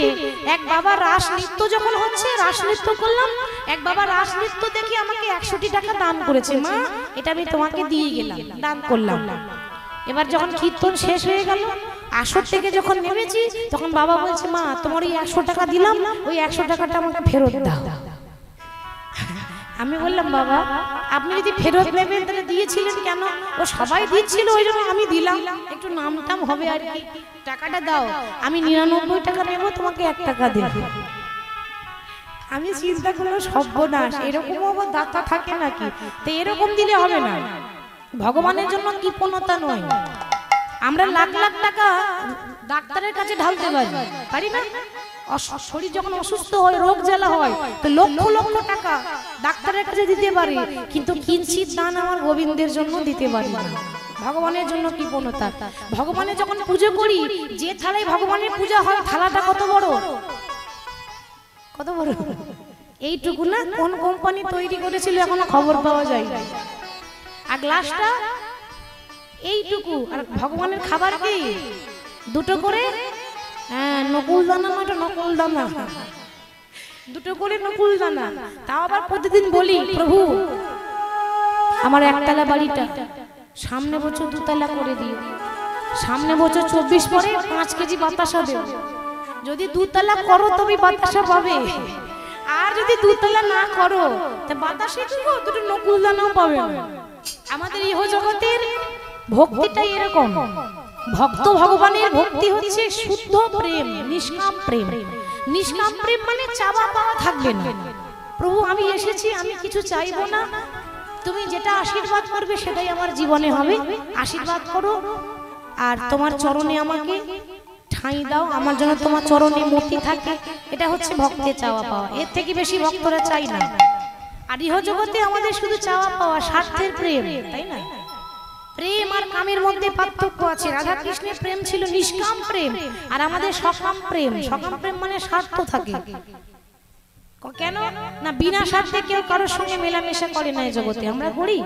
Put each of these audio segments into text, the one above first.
থেকে এক বাবা রাস নৃত্য যখন হচ্ছে, রাস নৃত্য করলাম, এক বাবা রাস নৃত্য দেখে আমাকে 100টি টাকা দান করেছে। মা এটা আমি তোমাকে দিয়ে গেলাম, দান করলাম। এবার যখন কীর্তন শেষ হয়ে গেল, আসর থেকে যখন নেমেছি, তখন বাবা বলছে, মা তোমার ওই 100 টাকা দিলাম, ওই 100 টাকাটা আমাকে ফেরত দাও। আমি বললাম, বাবা আপনি যদি ফেরত নেবেন তাহলে দিয়েছিলেন কেন? ও সবাই দিচ্ছিল ওই জন্য আমি দিলাম, একটু নামটাম হবে আর কি, টাকাটা দাও। আমি 99 টাকা নেব, তোমাকে 1 টাকা দেব। আমি চিন্তা করলাম সর্বনাশ, এরকম আবার দাতা থাকে নাকি? তো এরকম দিলে হবে না, ভগবানের জন্য কৃপণতা নয়। আমরা লাখ লাখ টাকা ডাক্তারের কাছে ঢালতে পারি না? শরীর যখন অসুস্থ হয়, রোগ জ্বালা হয়, তো লক্ষ লক্ষ টাকা ডাক্তারের কাছে দিতে পারি, কিন্তু কিঞ্চিত দান আমার গোবিন্দের জন্য দিতে পারি না। ভগবানের জন্য কৃপণতা। ভগবানের যখন পুজো করি, যে থালায় ভগবানের পূজা হয়, থালাটা কত বড়, কত বড়, এইটুকু না? কোন কোম্পানি তৈরি করেছিল এখনো খবর পাওয়া যায় না। আর গ্লাসটা এইটুকু, আর ভগবানের খাবার কি দুটো করে, নকুল দানা, নয়টা নকুল দানা, দুটো করে নকুল দানা। তাও আবার প্রতিদিন বলি, প্রভু আমার 1 তলা বাড়িটা সামনে বছর 2 তলা করে দিও, সামনে বছর 24 পরে 5 কেজি বাতাসা দেব। যদি 2 তলা করো তবে বাতাসা পাবে, আর যদি 2 তলা না করো তা বাতাসে দুটো নকুল দানাও পাবে না। আমাদের ইহ জগতের ভক্তিটাই এরকম। ভক্ত ভগবানের ভক্তি হচ্ছে শুদ্ধ প্রেম, নিষ্কাম প্রেম। নিষ্কাম প্রেম মানে চাওয়া পাওয়া থাকবে না। প্রভু আমি এসেছি, আমি কিছু চাইবো না, তুমি যেটা আশীর্বাদ করবে সেটাই আমার জীবনে হবে, আশীর্বাদ করো, আর তোমার চরণে আমাকে ঠাঁই দাও, আমার জন্য তোমার চরণে মতি থাকে। এটা হচ্ছে ভক্তের চাওয়া পাওয়া, এর থেকে বেশি ভক্তরা চাই না। আর ইহ জগতে আমাদের শুধু চাওয়া পাওয়া, স্বার্থের প্রেম, তাই না? প্রেম আর কামের মধ্যে পার্থক্য আছে। রাধা কৃষ্ণের প্রেম ছিল নিষ্কাম প্রেম, আর আমাদের সকাম প্রেম। সকাম প্রেম মানে স্বার্থ থাকে। কেন না? বিনা স্বার্থে কেউ কারোর সঙ্গে মেলামেশা করে না এই জগতে। আমরা করি,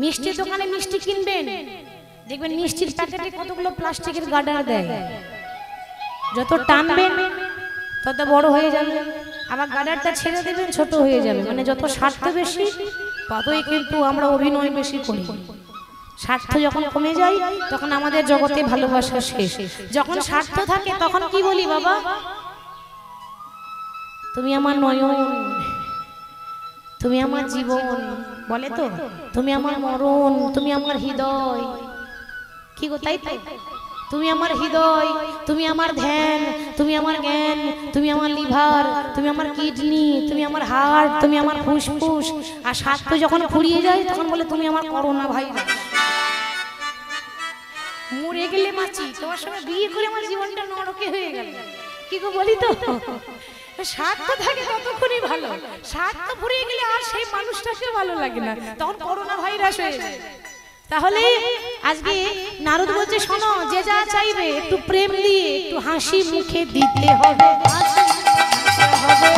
মিষ্টির দোকানে মিষ্টি কিনবেন, দেখবেন মিষ্টির প্যাকেটে কতগুলো প্লাস্টিকের গার্ডার দেয়, যত টানবেন তত বড় হয়ে যাবে, আবার গার্ডারটা ছেড়ে দেবেন ছোট হয়ে যাবে। মানে যত স্বার্থ বেশি ততই কিন্তু আমরা অভিনয় বেশি করি। স্বার্থ যখন কমে যায় তখন আমাদের জগতে ভালোবাসা শেষ। যখন স্বার্থ থাকে তখন কি বলি, বাবা তুমি আমার নয়ন, তুমি আমার জীবন, বলে তো তুমি আমার মরণ, তুমি আমার হৃদয়। কি গো, তাই তো? তুমি আমার হৃদয়, তুমি আমার ধ্যান, তুমি আমার জ্ঞান, তুমি আমার লিভার, তুমি আমার কিডনি, তুমি আমার হার্ট, তুমি আমার ফুসফুস। আর স্বার্থ যখন ফুরিয়ে যায় তখন বলে তুমি আমার করোনা ভাইরাস। মরে গেলে মাছি, তোমার সঙ্গে বিয়ে করে আমার জীবনটা নরকে হয়ে গেল। কি গো, বলি তো? স্বার্থ থাকে ততক্ষণই ভালো, স্বার্থ ফুরিয়ে গেলে আর সেই মানুষটাকে ভালো লাগে না, তখন করোনা ভাইরাস হয়ে যায়। তাহলে আজকে নারদ বলছে, শোনো, যে যা চাইবে একটু প্রেম দিয়ে, একটু হাসি মুখে দিতে হবে,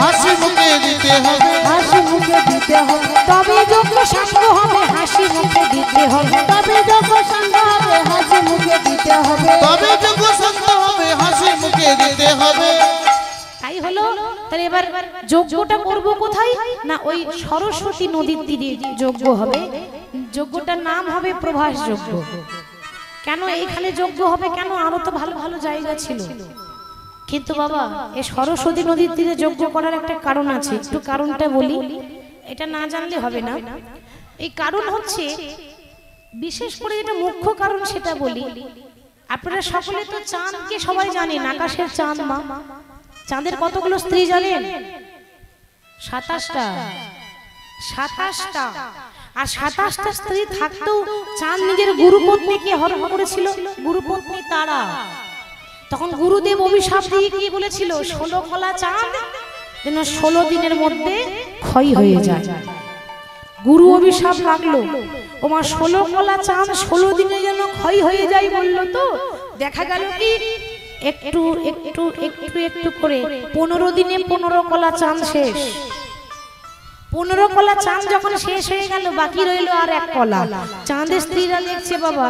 হাসি মুখে দিতে হবে, হাসি মুখে দিতে হবে, তবে যোগ্য সঙ্গ হবে, হাসি মুখে দিতে হবে, তবে যোগ্য সঙ্গ হবে, হাসি মুখে দিতে হবে, তবে যোগ্য সঙ্গ হবে, হাসি মুখে দিতে হবে। তাই হলো। তাহলে এবার যজ্ঞটা করব কোথায়? না ওই সরস্বতী নদীর তীরে যজ্ঞ হবে। যজ্ঞটার নাম হবে প্রভাস যজ্ঞ। কেন এখানে যজ্ঞ হবে? কেন? আরো তো ভালো ভালো জায়গা ছিল, কিন্তু বাবা এই সরস্বতী নদীর তীরে যজ্ঞ করার একটা কারণ আছে। একটু কারণটা বলি, এটা না জানলে হবে না। এই কারণ হচ্ছে, বিশেষ করে যেটা মুখ্য কারণ সেটা বলি। আপনারা সকলে তো চাঁদকে সবাই জানেন, আকাশের চাঁদ মা। চাঁদের কতগুলো স্ত্রী জানেন? 27টা। 27টা। আর 27টা স্ত্রী থাকতেও চাঁদ নিজের গুরুপত্নীকে হরণ করেছিল, গুরুপত্নী তারা। তখন গুরুদেব অভিশাপ দিয়ে কি বলেছিল? 16 কলা চাঁদ যেন 16 দিনের মধ্যে ক্ষয় হয়ে যায়। গুরু অভিশাপ লাগলো, ওমা 16 কলা চাঁদ 16 দিনে যেন ক্ষয় হয়ে যায় বললো। তো দেখা গেল কি একটু একটু একটু একটু করে 15 দিনে 15 কলা চাঁদ শেষ। 15 কলা চাঁদ যখন শেষ হয়ে গেল, বাকি রইল আর 1 কলা। চাঁদের স্ত্রীরা দেখছে বাবা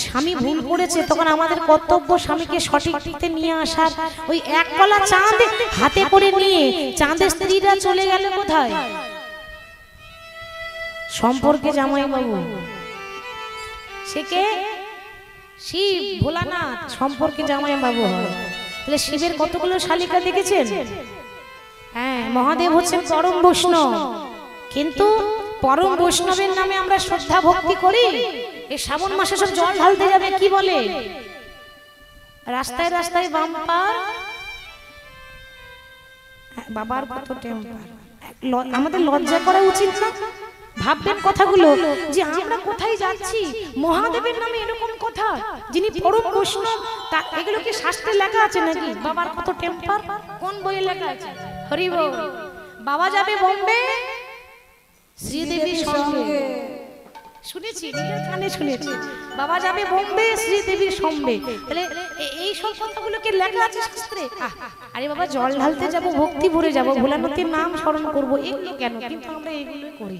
স্বামী ভুল করেছে, তখন আমাদের কর্তব্য স্বামীকে সঠিক পথে নিয়ে আসার। ওই 1 কলা চাঁদ হাতে করে নিয়ে চাঁদের স্ত্রীরা চলে গেল কোথায়? সম্পর্কে জামাই বাবু, সে কে? শিব, ভোলানাথ সম্পর্কে জামাই বাবু হয়। তাহলে শিবের কতগুলো শালিকা দেখেছেন? হ্যাঁ, মহাদেব হচ্ছেন পরম বৈষ্ণব, কিন্তু পরম বৈষ্ণবের নামে আমরা শ্রদ্ধা ভক্তি করি। এই শ্রাবণ মাসে সব জল ঢালতে যাবে, কি বলে? রাস্তায় রাস্তায় বাম্পার, বাবার কত টেম্পার। আমাদের লজ্জা করা উচিত না? ভাববেন কথাগুলো যে আমরা কোথায় যাচ্ছি, মহাদেবের নামে এরকম কথা, যিনি পরম বৈষ্ণব, এগুলো কি শাস্ত্রে লেখা আছে নাকি? বাবার কত টেম্পার, কোন বইয়ে লেখা আছে? হরি বল। বাবা যাবে বোম্বে শ্রীদেবীর সঙ্গে, শুনেছি, নিজের কানে শুনেছি, বাবা যাবে বোম্বে শ্রীদেবীর সঙ্গে। তাহলে এই সব কথাগুলোকে লেখা আছে শাস্ত্রে? আরে বাবা, জল ঢালতে যাব, ভক্তি ভরে যাব, ভোলানাথের নাম স্মরণ করব, এগুলো কেন? কিন্তু আমরা এগুলো করি।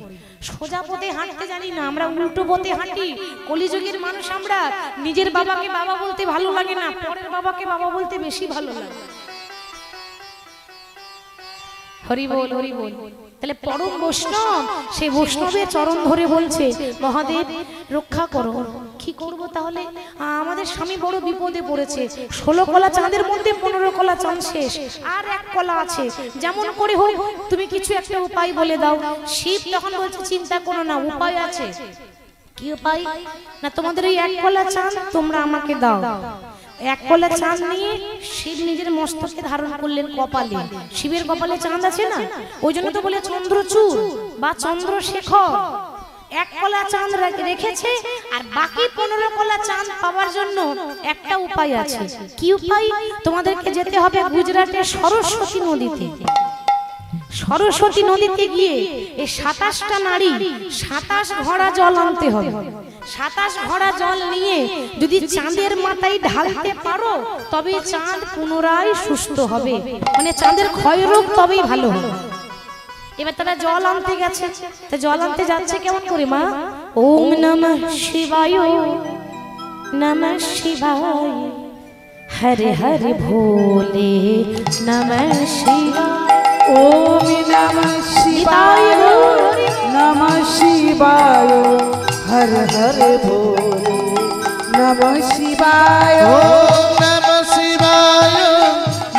সোজা পথে হাঁটতে জানি না, আমরা উল্টো পথে হাঁটি। কলিযুগের মানুষ আমরা। নিজের বাবাকে বাবা বলতে ভালো লাগে না, পরের বাবাকে বাবা বলতে বেশি ভালো লাগে। হরি বল, হরি বল। তাহলে পরম বৈষ্ণব, সেই বৈষ্ণবের চরণ ধরে বলছে মহাদেব রক্ষা করো। কি করব তাহলে? আমাদের স্বামী বড় বিপদে পড়েছে। 16 কলা চাঁদের মধ্যে 15 কলা চাঁদ শেষ, আর 1 কলা আছে। যেমন করে হোক তুমি কিছু একটা উপায় বলে দাও। শিব তখন বলছে চিন্তা করো না, উপায় আছে। কি উপায়? না, তোমাদের ওই 1 কলা চাঁদ তোমরা আমাকে দাও। 1 কলা চাঁদ নিয়ে শিব নিজের মস্তকে ধারণ করলেন কপালে। শিবের কপালে চাঁদ আছে না, ওই জন্য তো বলে চন্দ্রচূড় বা চন্দ্রশেখর। 1 কলা চাঁদ রেখেছে, আর বাকি 15 কলা চাঁদ পাওয়ার জন্য একটা উপায় আছে। কি উপায়? তোমাদেরকে যেতে হবে গুজরাটের সরস্বতী নদীতে। সরস্বতী নদীতে গিয়ে এই 27টা নারী 27 ঘড়া জল আনতে হবে। 27 ঘড়া জল নিয়ে যদি চাঁদের মাথায় ঢালতে পারো, তবে চাঁদ পুনরায় সুস্থ হবে, মানে চাঁদের ক্ষয় রোগ তবেই ভালো হবে। এবার তারা জল আনতে গেছে। তা জল আনতে যাচ্ছে কেমন করে মা? ওম নমঃ শিবায়, নমঃ শিবায়, হরে হরে ভোলে, নমঃ শিবায়। ओम नमः शिवाय, नमः शिवाय, हर हर भोले, नमः शिवाय। ओम नमः शिवाय,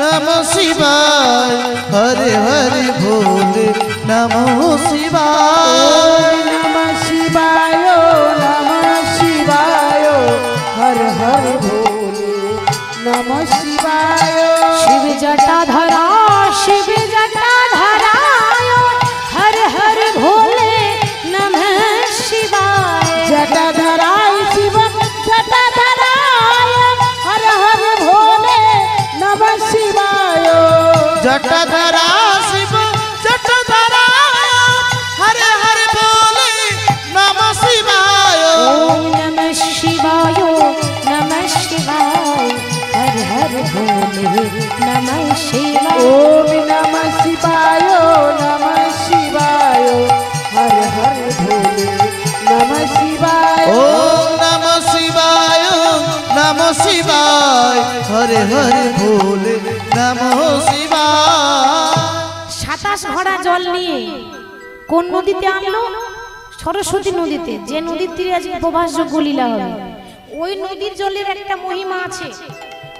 नमः शिवाय, हरे हरे भोले, नमः शिवाय। नमः शिवाय, नमः शिवाय, हर हर भोले, नमः शिवाय। शिव जटाधरा, शिव जटाधराय, हर हर भोले, नमः शिवाय। जटाधराय शिव जटाधराय, हर हर भोले, नमः शिवाय। जटाधरा शिव जटाधरा, हरे हरे भोले, नमः शिवाय। ओम नमः शिवाय, नमः शिवाय, हर हर भोले, नमः शिवाय। ओम नमः शिवाय, नमः शिवाय, हर हर भोले, नमः शिवाय। ओम नमः शिवाय, नमः शिवाय, हरे हरे भोले, नमः शिवाय। 27 ঘড়া জল নিয়ে কোন নদীতে আনলো? সরস্বতী নদীতে, যে নদীর তীরে আজকে প্রভাসযোগ্য লীলা হবে। ওই নদীর জলের একটা মহিমা আছে।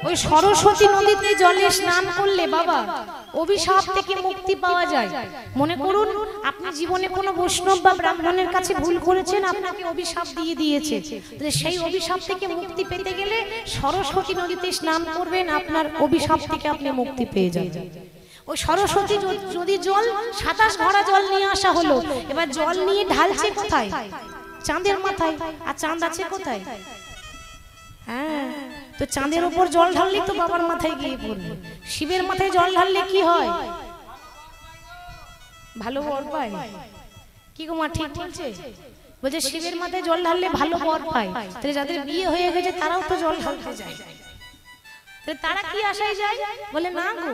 ওই সরস্বতী নদীতে জলে স্নান করলে বাবা অভিশাপ থেকে মুক্তি পাওয়া যায়। মনে করুন আপনি জীবনে কোনো বৈষ্ণব বা ব্রাহ্মণের কাছে ভুল করেছেন, আপনাকে অভিশাপ দিয়ে দিয়েছে। সেই অভিশাপ থেকে মুক্তি পেতে গেলে সরস্বতী নদীতে স্নান করবেন, আপনার অভিশাপ থেকে আপনি মুক্তি পেয়ে যাবেন। ওই সরস্বতী নদীর জল 27 ঘড়া জল নিয়ে আসা হলো। এবার জল নিয়ে ঢালছে কোথায়? চাঁদের মাথায়। আর চাঁদ আছে কোথায়? হ্যাঁ, তো চাঁদের উপর জল ঢাললে তো বাবার মাথায় গিয়ে পড়বে। শিবের মাথায় জল ঢাললে কি হয়? ভালো বর পায়। কি গো মা ঠিক বলছে? বলছে শিবের মাথায় জল ঢাললে ভালো বর পায়। তাহলে যাদের বিয়ে হয়ে গেছে তারাও তো জল ঢালতে যায়। তারা কি আশায় যায়? বলে না গো,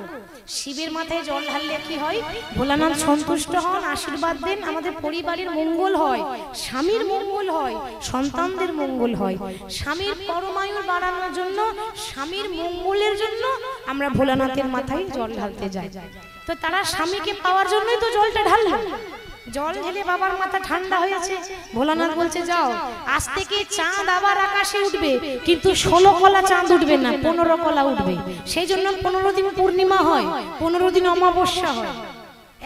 শিবের মাথায় জল ঢাললে কি হয়? ভোলানাথ সন্তুষ্ট হন, আশীর্বাদ দেন, আমাদের পরিবারের মঙ্গল হয়, স্বামীর মঙ্গল হয়, সন্তানদের মঙ্গল হয়। স্বামীর পরমায়ু বাড়ানোর জন্য, স্বামীর মঙ্গলের জন্য আমরা ভোলানাথের মাথায় জল ঢালতে যাই। তো তারা স্বামীকে পাওয়ার জন্যই তো জলটা ঢাললো। জল ঢেলে বাবার মাথা ঠান্ডা হয়েছে। ভোলানাথ বলছে যাও, আজ থেকে চাঁদ আবার আকাশে উঠবে, কিন্তু 16 কলা চাঁদ উঠবে না, 15 কলা উঠবে। সেই জন্য 15 দিন পূর্ণিমা হয়, 15 দিন অমাবস্যা হয়।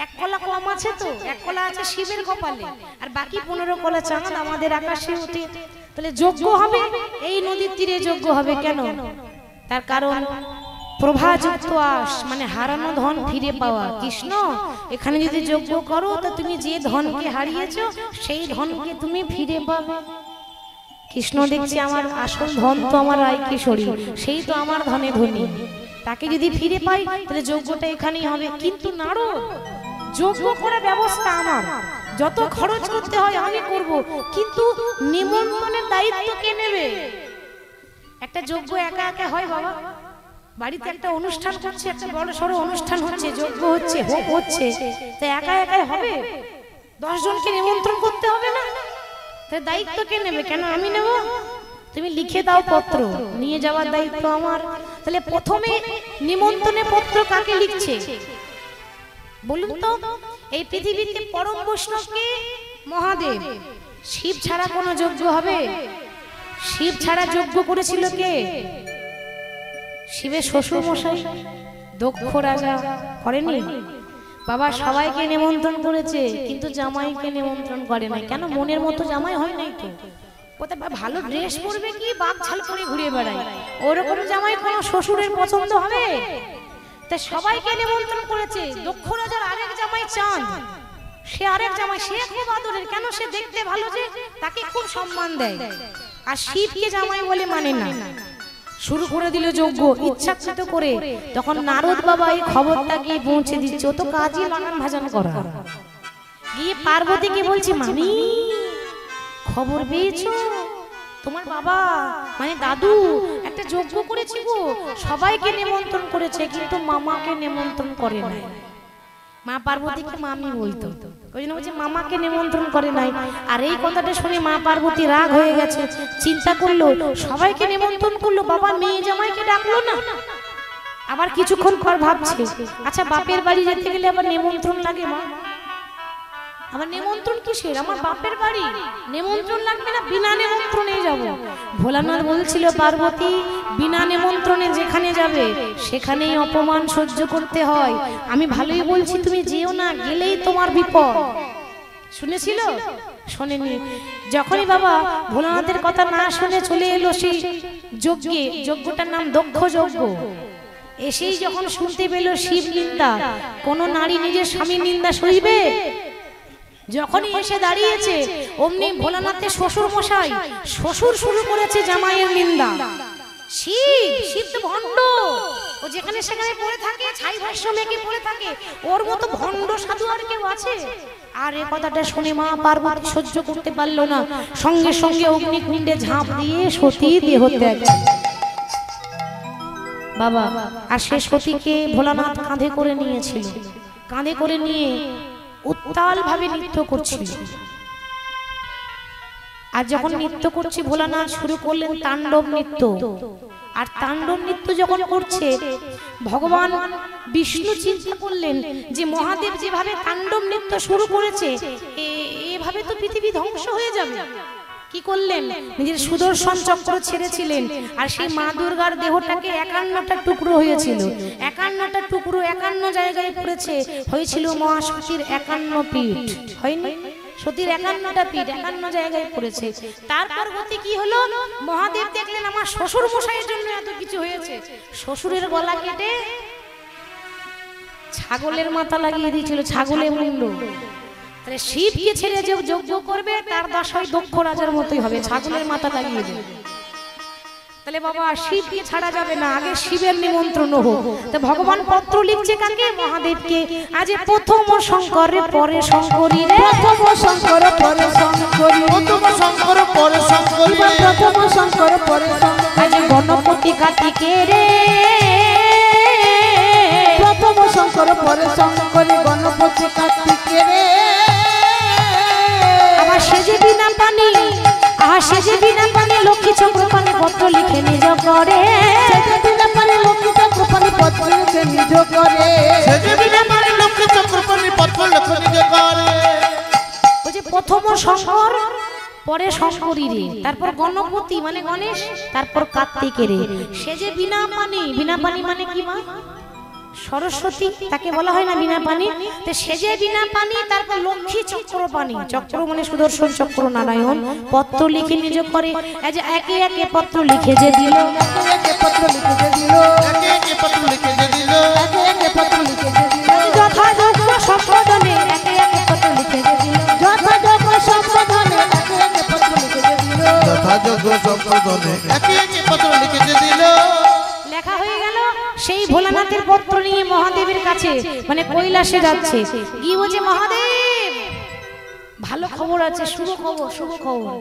1 কলা কম আছে, তো 1 কলা আছে শিবের কপালে, আর বাকি 15 কলা চাঁদ আমাদের আকাশে ওঠে। তাহলে যজ্ঞ হবে, এই নদীর তীরে যজ্ঞ হবে কেন? তার কারণ প্রভাযুক্ত আস, মানে হারানো ধন ফিরে পাওয়া। কৃষ্ণ, এখানে যদি যজ্ঞ করো তো তুমি যে ধনকে হারিয়েছো সেই ধনকে তুমি ফিরে পাবে। কৃষ্ণ দেখছে আমার আসল ধন তো আমার রায় কিশোরী, সেই তো আমার ধনে ধনী, তাকে যদি ফিরে পাই তাহলে যজ্ঞটা এখানেই হবে। কিন্তু নারদ, যজ্ঞ করার ব্যবস্থা আমার, যত খরচ করতে হয় আমি করব, কিন্তু নিমন্ত্রণের দায়িত্ব কে নেবে? একটা যজ্ঞ একা একা হয় বাবা? বাড়িতে একটা অনুষ্ঠান করছে, একটা বড় সড়ো অনুষ্ঠান হচ্ছে, যজ্ঞ হচ্ছে, হোম হচ্ছে, তো একা একাই হবে? 10 জনকে নিমন্ত্রণ করতে হবে না? তাই দায়িত্ব কে নেবে? কেন আমি নেব? তুমি লিখে দাও পত্র, নিয়ে যাওয়ার দায়িত্ব আমার। তাহলে প্রথমে নিমন্ত্রণের পত্র কাকে লিখছে বলুন তো? এই পৃথিবীতে পরম বৈষ্ণবকে মহাদেব। শিব ছাড়া কোনো যজ্ঞ হবে? শিব ছাড়া যজ্ঞ করেছিল কে? শিবের শ্বশুর মশাই দক্ষ রাজা করেনি? বাবা সবাইকে নিমন্ত্রণ করেছে, কিন্তু জামাইকে নিমন্ত্রণ করে নাই। কেন? মনের মতো জামাই হয় নাই তো। কোথায় ভালো ড্রেস পরবে কি বাঘ ছাল করে ঘুরে বেড়ায়, ওরকম জামাই কোনো শ্বশুরের পছন্দ হবে? তাই সবাইকে নিমন্ত্রণ করেছে। দক্ষ রাজার আরেক জামাই চাঁদ, সে আরেক জামাই, সে খুব আদরের। কেন? সে দেখতে ভালো, যে তাকে খুব সম্মান দেয়। আর শিবকে জামাই বলে মানে না। শুরু করে দিল যজ্ঞ ইচ্ছাকৃত করে। তখন নারদ বাবা এই খবরটা গিয়ে পৌঁছে দিচ্ছে। ও তো কাজী লাগান ভাজান করা, গিয়ে পার্বতীকে বলছে, মামি খবর পেয়েছো? তোমার বাবা মানে দাদু একটা যজ্ঞ করেছে গো, সবাইকে নিমন্ত্রণ করেছে, কিন্তু মামাকে নিমন্ত্রণ করে নাই। মা পার্বতীকে মামি বলতো, ওই জন্য বলছে মামাকে নিমন্ত্রণ করে নাই। আর এই কথাটা শুনে মা পার্বতী রাগ হয়ে গেছে, চিন্তা করলো সবাইকে নিমন্ত্রণ করলো, বাবা মেয়ে জামাইকে ডাকলো না। আবার কিছুক্ষণ পর ভাবছে, আচ্ছা বাপের বাড়ি যেতে গেলে আবার নিমন্ত্রণ লাগে, মা আমার নিমন্ত্রণ কিসের? আমার বাপের বাড়ি, নিমন্ত্রণ লাগবে না, বিনা নিমন্ত্রণে যাব। ভোলানাথ বলছিল, পার্বতী বিনা নিমন্ত্রণে যেখানে যাবে সেখানেই অপমান সহ্য করতে হয়। আমি ভালোই বলছি, তুমি যেও না, গেলেই তোমার বিপদ। শুনেছিল? শোনেনি। যখনই বাবা ভোলানাথের কথা না শুনে চলে এলো সেই যজ্ঞে, যজ্ঞটার নাম দক্ষ যজ্ঞ। এসেই যখন শুনতে পেল শিব নিন্দা, কোন নারী নিজের স্বামীর নিন্দা সইবে? যখনই এসে দাঁড়িয়েছে অমনি ভোলানাথের শ্বশুর মশাই, শ্বশুর শুরু করেছে জামাইয়ের নিন্দা। শিব, শিব তো ভণ্ড, ও যেখানে সেখানে পড়ে থাকে, ছাই ভাষ্য মেখে পড়ে থাকে, ওর মতো ভণ্ড সাধু আর কেউ আছে? আর এই কথাটা শুনে মা পার্বতী সহ্য করতে পারলো না, সঙ্গে সঙ্গে অগ্নিকুণ্ডে ঝাঁপ দিয়ে সতী দেহ ত্যাগ। বাবা আর সে সতীকে ভোলানাথ কাঁধে করে নিয়েছিল, কাঁধে করে নিয়ে উত্তাল ভাবে নৃত্য করছিল। আর যখন নৃত্য করছে ভোলানাথ শুরু করলেন তাণ্ডব নৃত্য। আর তাণ্ডব নৃত্য যখন করছে, ভগবান বিষ্ণু চিন্তা করলেন যে মহাদেব যেভাবে তাণ্ডব নৃত্য শুরু করেছে, এভাবে তো পৃথিবী ধ্বংস হয়ে যাবে। কি করলেন? নিজের সুদর্শন চক্র ছেড়েছিলেন, আর সেই মা দুর্গার দেহটাকে 51টা টুকরো হয়েছিল। 51টা টুকরো 51 জায়গায় পড়েছে, হয়েছিল মহাসতীর 51 পিঠ। হয়নি? সতীর 51টা পিঠ 51 জায়গায় পড়েছে। তারপর গতি কি হলো? মহাদেব দেখলেন আমার শ্বশুর মশাইয়ের জন্য এত কিছু হয়েছে, শ্বশুরের গলা কেটে ছাগলের মাথা লাগিয়ে দিয়েছিল, ছাগলের মুন্ড। তাহলে শিবকে ছেড়ে যে যজ্ঞ করবে তার দশাই দক্ষ রাজার মতোই হবে, ছাগলের মাথা লাগিয়ে দেবে। তাহলে বাবা শিবকে ছাড়া যাবে না, আগে শিবের নিমন্ত্রণ হোক। তো ভগবান পত্র লিখছে কাকে? মহাদেবকে। আজ প্রথম শঙ্করে পরে শঙ্করী রে, প্রথম শঙ্কর পরে শঙ্করী, প্রথম শঙ্কর পরে শঙ্করী, প্রথম শঙ্কর পরে শঙ্করী। যে গণপতি কার্তিকের প্রথম শঙ্কর পরে শঙ্করী গণপতি কার্তিকের আবার সেজে বিনা পানি সেজে বিনা পানি লক্ষ্মী চক্র পানি পত্র লিখে নিজ করে সেজে বিনা পানি লক্ষ্মী চক্র পানি পত্র লিখে নিজ করে সেজে বিনা পানি লক্ষ্মী চক্র পানি পত্র লিখে নিজ করে। ওই যে প্রথম শঙ্কর পরে শঙ্করী রে, তারপর গণপতি মানে গণেশ, তারপর কার্তিকের সেজে বিনা পানি মানে কি মা? সরস্বতী, তাকে বলা হয় না বিনা পানি। তো সেজে বিনা পানি, তারপর লক্ষ্মী চক্র পানি, চক্র মানে সুদর্শন চক্র নারায়ণ, পত্র লিখে নিজ করে। এই যে একে একে পত্র লিখে যে দিল, একে একে পত্র লিখে যে দিল, একে একে পত্র লিখে যে দিল, একে একে পত্র লিখে যে দিল, যথাযোগ্য সম্বোধনে একে একে পত্র লিখে যে দিল, যথাযোগ্য সম্বোধনে একে একে পত্র লিখে যে দিল, যথাযোগ্য সম্বোধনে একে একে পত্র লিখে যে দিল। লেখা হয়ে গেল। সেই ভোলানাথের পত্র নিয়ে মহাদেবের কাছে মানে কৈলাসে যাচ্ছে, গিয়ে বলছে মহাদেব ভালো খবর আছে, শুভ খবর, শুভ খবর।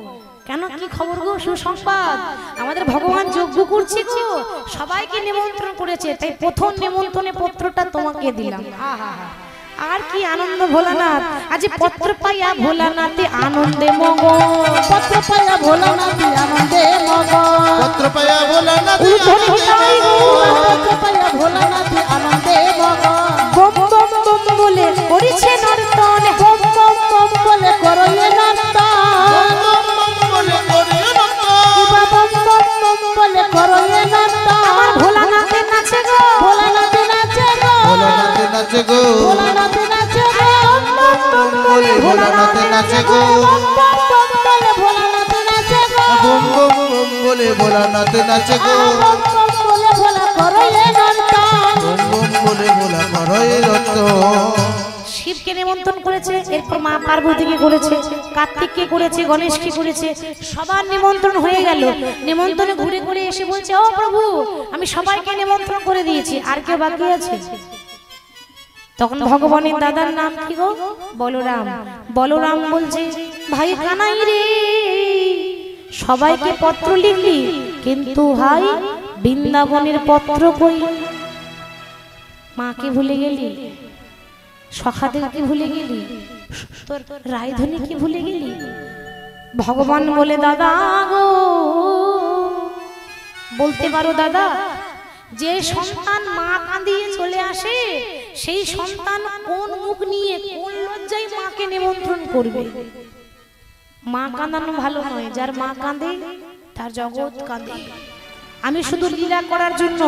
কেন, কি খবর গো? সুসংবাদ, আমাদের ভগবান যজ্ঞ করছে গো, সবাইকে নিমন্ত্রণ করেছে, তাই প্রথম নিমন্ত্রণে পত্রটা তোমাকে দিলাম। আহা, আর কি আনন্দ ভোলানাথ, আজ পত্র পাইয়া ভোলানাথে আনন্দে মগন, পত্র পাইয়া ভোলানাথ আনন্দে মগন, পত্র পায়া ভোলানাথ পত্র পাইয়া ভোলানাথ আনন্দে মগন, বম বম বম বলে করিছে নর্তন, বম বম বম বলে করয়ে নন্দন, বলে করে শিবা বম বম বম বলে করয়ে নন্দন, আমার ভোলানাথে নাচে গো, ভোলানাথ নাচে গো, ভোলানাথ নাচে গো, ভোলানাথ নাচে গো, বলে ভোলানাথ নাচে গো, বম বম বম বলে ভোলানাথ নাচে গো, বুম বুম বুম বলে ভোলানাথ নাচে গো, বম বম বলে ভোলা করয়ে নন্দন, বুম বুম বলে ভোলা করয় রত। শিবকে নিমন্ত্রণ করেছে, এরপর মা পার্বতীকে করেছে, কার্তিককে করেছে, গণেশকে করেছে, সবার নিমন্ত্রণ হয়ে গেল। নিমন্ত্রণে ঘুরে ঘুরে এসে বলছে, ও প্রভু আমি সবাইকে নিমন্ত্রণ করে দিয়েছি, আর কেউ বাকি আছে? তখন ভগবানের দাদার নাম কি গো? বলরাম। বলরাম বলছে, ভাই কানাই রে, সবাইকে পত্র লিখলি, কিন্তু ভাই বৃন্দাবনের পত্র কই? মাকে ভুলে গেলি, সখাদেরকে ভুলে গেলি, তোর রায়ধনীকে ভুলে গেলি। ভগবান বলে, দাদা গো, বলতে পারো দাদা, যে সন্তান মা কাঁদিয়ে চলে আসে, সেই সন্তান কোন মুখ নিয়ে কোন লজ্জায় মাকে নিমন্ত্রণ করবে? মা কাঁদানো ভালো নয়, যার মা কাঁদে তার জগৎ কাঁদে। আমি শুধু লীলা করার জন্য,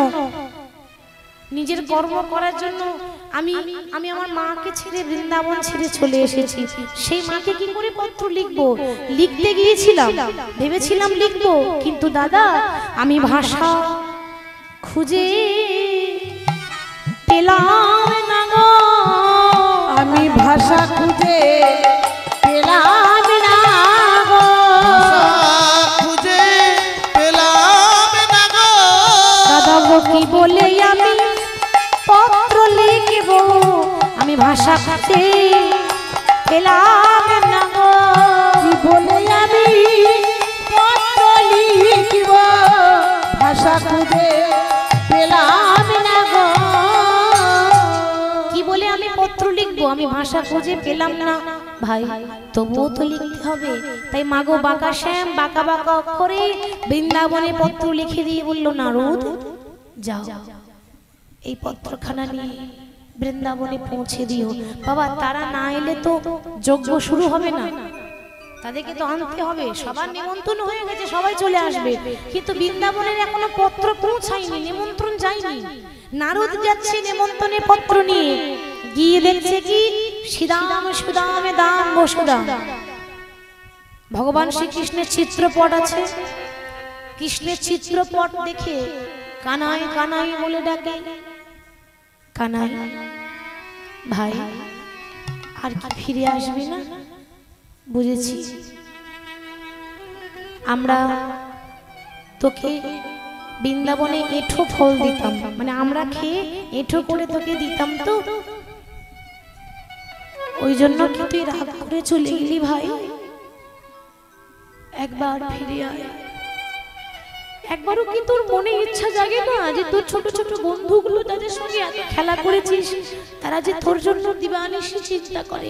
নিজের কর্ম করার জন্য আমি আমার মাকে ছেড়ে বৃন্দাবন ছেড়ে চলে এসেছি। সেই মাকে কি করে পত্র লিখবো? লিখতে গিয়েছিলাম, ভেবেছিলাম লিখবো, কিন্তু দাদা আমি ভাষা খুঁজে পেলাম না গো, আমি ভাষা খুঁজে পেলাম না গো, খুঁজে পেলাম না গো, দাদা গো কি বলে আমি পত্র লিখব, আমি ভাষা খুঁজে পেলাম না গো, কি বলে আমি পত্র লিখিব, ভাষা খুঁজে পেলাম না গো, কি বলে আমি পত্র লিখবো, আমি ভাষা খুঁজে পেলাম না। ভাই তবুও তো লিখতে হবে, তাই মাগো বাঁকা শ্যাম বাঁকা বাঁকা অক্ষরে বৃন্দাবনে পত্র লিখে দিয়ে বললো, নারদ যাও এই পত্রখানা নিয়ে বৃন্দাবনে পৌঁছে দিও। বাবা তারা না এলে তো যজ্ঞ শুরু হবে না, তাদেরকে তো আনতে হবে। সবার নিমন্ত্রণ হয়ে গেছে, সবাই চলে আসবে, কিন্তু বৃন্দাবনের এখনো পত্র পৌঁছায়নি, নিমন্ত্রণ যায়নি। নারদ যাচ্ছে নিমন্ত্রণের পত্র নিয়ে, গিয়ে দেখছে কি শ্রীদাম সুদামে দাম বসুদাম, ভগবান শ্রীকৃষ্ণের চিত্রপট আছে। কৃষ্ণের চিত্রপট দেখে কানাই কানাই বলে ডাকে, কানাই ভাই আর কি ফিরে আসবে না? বুঝেছি, আমরা তোকে বৃন্দাবনে এঁঠো ফল দিতাম, মানে আমরা খেয়ে এঁঠো করে তোকে দিতাম, তো ওই জন্য কি তুই রাগ করে চলে গেলি? ভাই একবার ফিরে আয়, একবারও কি তোর মনে ইচ্ছা জাগে না যে তোর ছোট ছোট বন্ধুগুলো তাদের সঙ্গে এত খেলা করেছিস, তারা যে তোর জন্য দিবানিশি চিন্তা করে?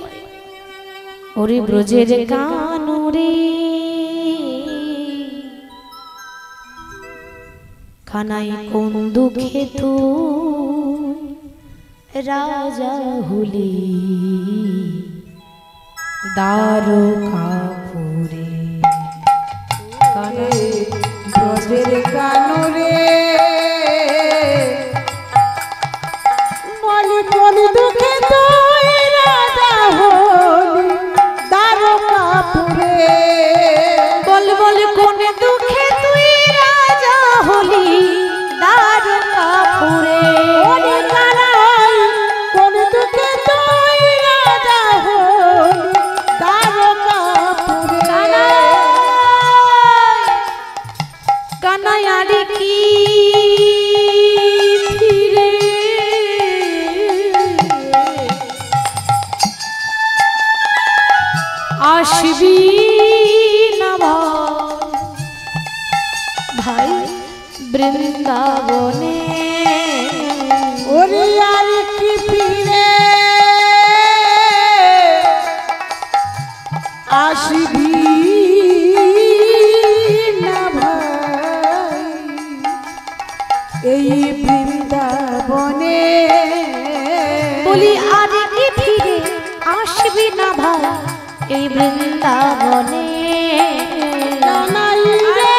ওরে ব্রজের কানরে কানাই কোন দুঃখে তুই রাজা হলি দ্বারকাপুরে? কানাই ব্রজের কানরে বলি কোন দুঃখে তুই রাজা হলি দ্বারকাপুরে? বল বল কোন দুঃখে তুই রাজা হলি দ্বারকাপুরে? ওরে কানাই কোন দুঃখে তুই রাজা হলি দ্বারকাপুরে? কানাই আরে কি ফিরে আসবি না ভাই বৃন্দাবনে? ওরে আর কি ফিরে আসবি না ভাই এই বৃন্দাবনে? বলি আর কি ফিরে আসবি না ভাই এই বৃন্দাবনে? কানাই রে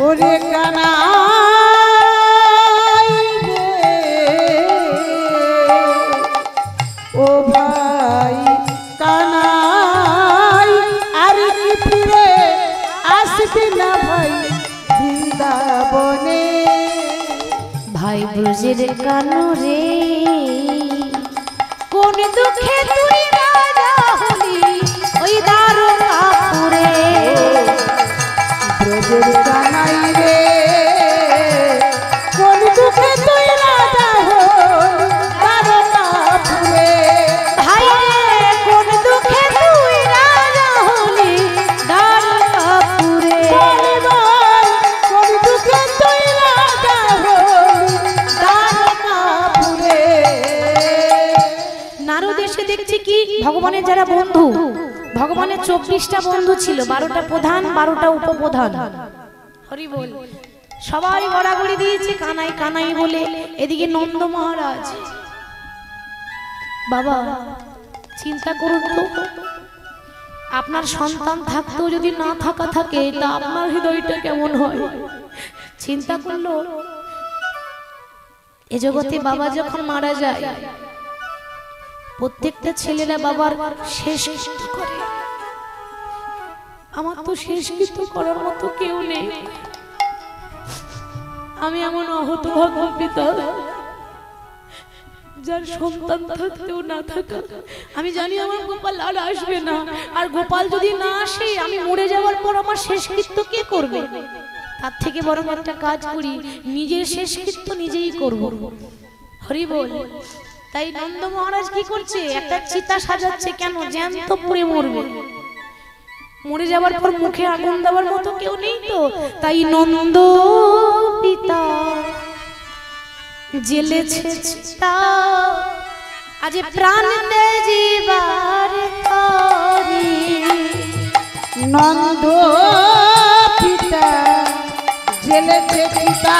ওরে কানাই রে ও ভাই কানাই আর কি ফিরে আসবি না ভাই বৃন্দাবনে? ভাই ব্রজের কানরে কোন দুঃখে তুই রাজা হলি ওই দ্বারকাপুরে? ব্রজের কানাই রে কোন দুঃখে তুই রাজা হলি দ্বারকাপুরে? ভাই রে কোন দুঃখে তুই রাজা হলি দ্বারকাপুরে? কোন দুঃখে তুই রাজা হলি দ্বারকাপুরে? নারদ এসে দেখছে কি ভগবানের যারা বন্ধু, ভগবানের 24টা বন্ধু ছিল, 12টা প্রধান 12টা উপপ্রধান। হরি বল। সবাই গড়াগড়ি দিয়েছে কানাই কানাই বলে। এদিকে নন্দ মহারাজ, বাবা চিন্তা করুন তো, আপনার সন্তান থাকতেও যদি না থাকা থাকে তা আপনার হৃদয়টা কেমন হয়? চিন্তা করলো এ জগতে বাবা যখন মারা যায় প্রত্যেকটা ছেলেরা বাবার শেষকৃত্য করে। আমার তো শেষকৃত্য করার মতো কেউ নেই। আমি এমন অহতভাগ্য পিতা যার সন্তান থাকতেও না থাকা। আমি জানি আমার গোপাল আর আসবে না, আর গোপাল যদি না আসে আমি মরে যাওয়ার পর আমার শেষকৃত্য কে করবে? তার থেকে বরং একটা কাজ করি, নিজের শেষকৃত্য নিজেই করব। হরি বল। তাই নন্দ মহারাজ কি করছে? একটা চিতা সাজাচ্ছে। কেন? জ্যান্ত পুড়ে মরবে। মরে যাওয়ার পর মুখে আগুন দেওয়ার মতো কেউ নেই তো। তাই নন্দ পিতা জেলেছে চিতা, আজ প্রাণ তেজিবার তরি। নন্দ পিতা জেলেছে চিতা,